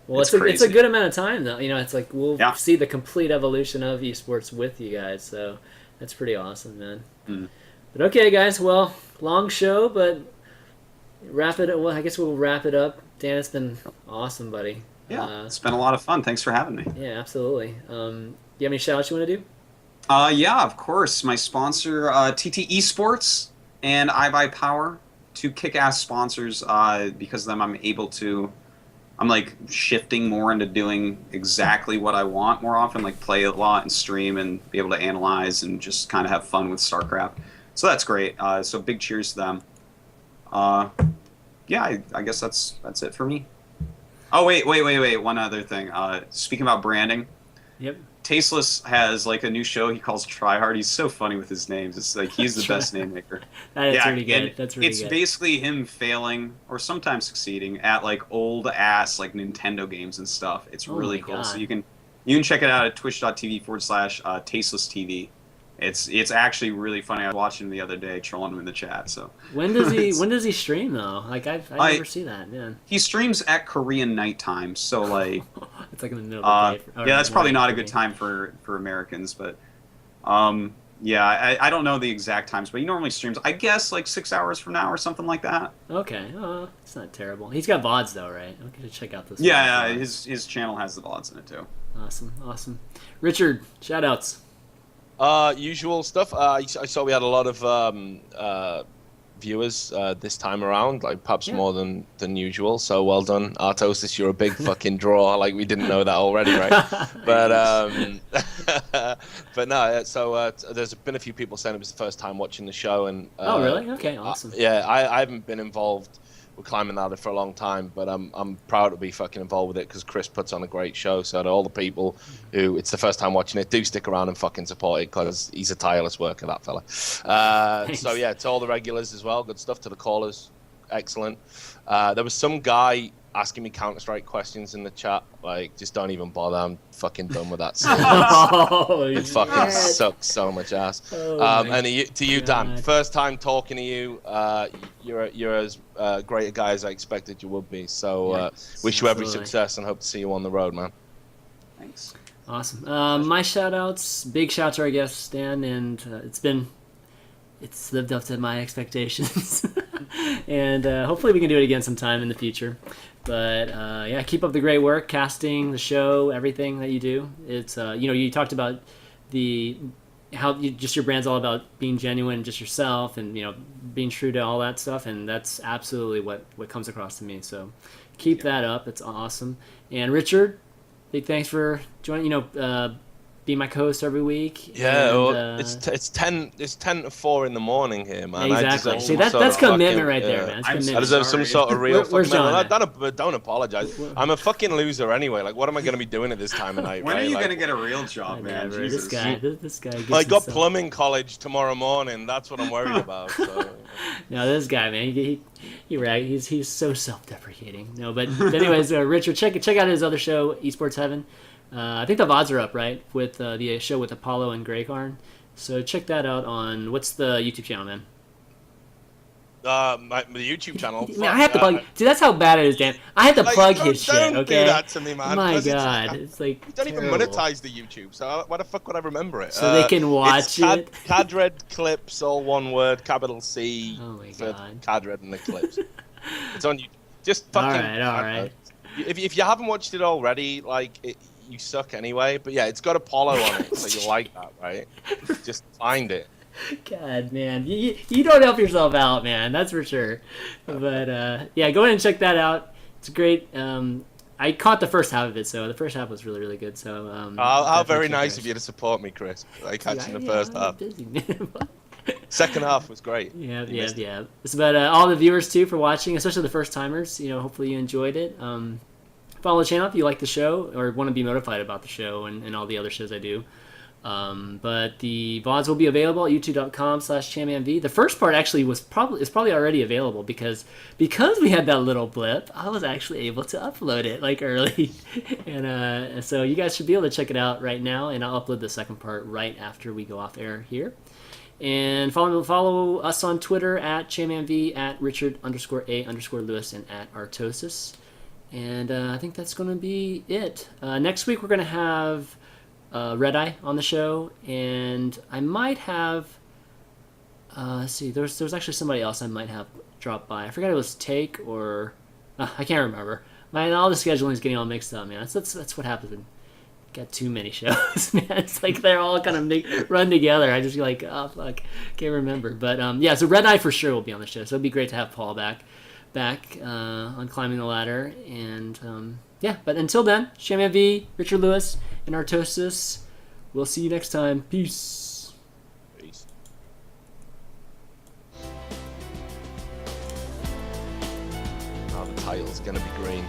Well, it's a good amount of time though. You know, it's like we'll Yeah. see the complete evolution of esports with you guys, so that's pretty awesome, man. Mm. But okay, guys. Well, long show, but well, I guess we'll wrap it up. Dan, it's been awesome, buddy. Yeah, it's been a lot of fun. Thanks for having me. Yeah, absolutely. Do you have any shout outs you want to do? Yeah, of course. My sponsor, TT Esports and iBuyPower, two kick-ass sponsors. Because of them, I'm like shifting more into doing exactly what I want more often, like play a lot and stream and be able to analyze and just kind of have fun with StarCraft. So that's great. So big cheers to them. Yeah, I guess that's it for me. Oh, wait. One other thing. Speaking about branding. Yep. Tasteless has like a new show he calls Tryhard. He's so funny with his names. It's like he's the best name maker. That's really good. That's really it's good. basically him failing or sometimes succeeding at like old ass like Nintendo games and stuff. It's really cool. God. So you can check it out at twitch.tv/tastelesstv. It's actually really funny. I was watching him the other day, trolling him in the chat. So when does he stream though? Like I never see that, man. He streams at Korean nighttime, so like it's like in the middle of the day. Yeah, that's probably not a good time for Americans, but yeah, I don't know the exact times, but he normally streams, I guess, like 6 hours from now or something like that. Okay, it's not terrible. He's got VODs though, right? Okay, check out this. Yeah, his channel has the VODs in it too. Awesome. Richard, shout outs. Usual stuff. I saw we had a lot of viewers this time around, like perhaps more than usual. So well done, Artosis. You're a big fucking draw. Like we didn't know that already, right? But but no. So there's been a few people saying it was the first time watching the show, and oh really? Okay, awesome. Yeah, I haven't been involved were climbing ladder for a long time, but I'm proud to be fucking involved with it because Chris puts on a great show. So to all the people who it's the first time watching it, do stick around and fucking support it because he's a tireless worker, that fella. So yeah, to all the regulars as well, good stuff. To the callers, excellent. There was some guy asking me Counter-Strike questions in the chat. Like, just don't even bother. I'm fucking done with that. It fucking sucks so much ass. And to you, Dan, first time talking to you. You're as great a guy as I expected you would be. So wish you every success and hope to see you on the road, man. Thanks. Awesome. My shout-outs, big shout-out to our guest, Stan, and it's lived up to my expectations. And hopefully we can do it again sometime in the future. But yeah, keep up the great work, casting, the show, everything that you do. It's you talked about just your brand's all about being genuine, just yourself, and being true to all that stuff, and that's absolutely what comes across to me. So keep that up. It's awesome. And Richard, big thanks for joining. Be my co-host every week. Yeah, well, it's 10 to 4 in the morning here, man. Exactly. See, that's commitment right there, man. I deserve some sort of real fucking don't apologize. I'm a fucking loser anyway. Like, what am I going to be doing at this time of night? When are you going to get a real job, man? This guy gets I got plumbing college tomorrow morning. That's what I'm worried about. So. No, this guy, man, he's so self-deprecating. No, but anyways, Richard, check out his other show, Esports Heaven. I think the VODs are up, right, with the show with Apollo and Greycarn. So check that out on, what's the YouTube channel, man? The YouTube channel. Man, I have to plug. See, that's how bad it is, Dan. I have to plug his shit. Okay. Don't do that to me, man. My God, it's like you don't even monetize the YouTube, so why the fuck would I remember it? So they can watch it. Cadred clips, all one word, capital C. Oh my for God. Cadred and the clips. It's on YouTube. Just fucking. All right. If you haven't watched it already, you suck anyway. But yeah, it's got Apollo on it, so you like that, right? Just find it. God, man, you don't help yourself out, man. That's for sure. But yeah, go ahead and check that out. It's great. I caught the first half of it, so the first half was really, really good. So how very nice of you to support me, Chris. Catching the first half. Busy, man. Second half was great. Yeah. But all the viewers too for watching, especially the first timers. Hopefully you enjoyed it. Follow the channel if you like the show or want to be notified about the show and all the other shows I do. But the VODs will be available at youtube.com/ChanmanV. The first part actually is probably already available because we had that little blip. I was actually able to upload it early, and so you guys should be able to check it out right now. And I'll upload the second part right after we go off air here. And follow us on Twitter at ChanmanV, at Richard_A_Lewis, and at Artosis. And I think that's going to be it. Next week we're going to have Red Eye on the show, and I might have let's see, there's actually somebody else I might have drop by. I forgot it was Take or I can't remember. All the scheduling is getting all mixed up, man. That's what happens when you got too many shows, man. It's like they're all kind of run together. I just be oh fuck, can't remember. But yeah, so Red Eye for sure will be on the show. So it'd be great to have Paul back on Climbing the Ladder. And yeah, but until then, ChanmanV, Richard Lewis, and Artosis. We'll see you next time. Peace. Peace. The title's gonna be green.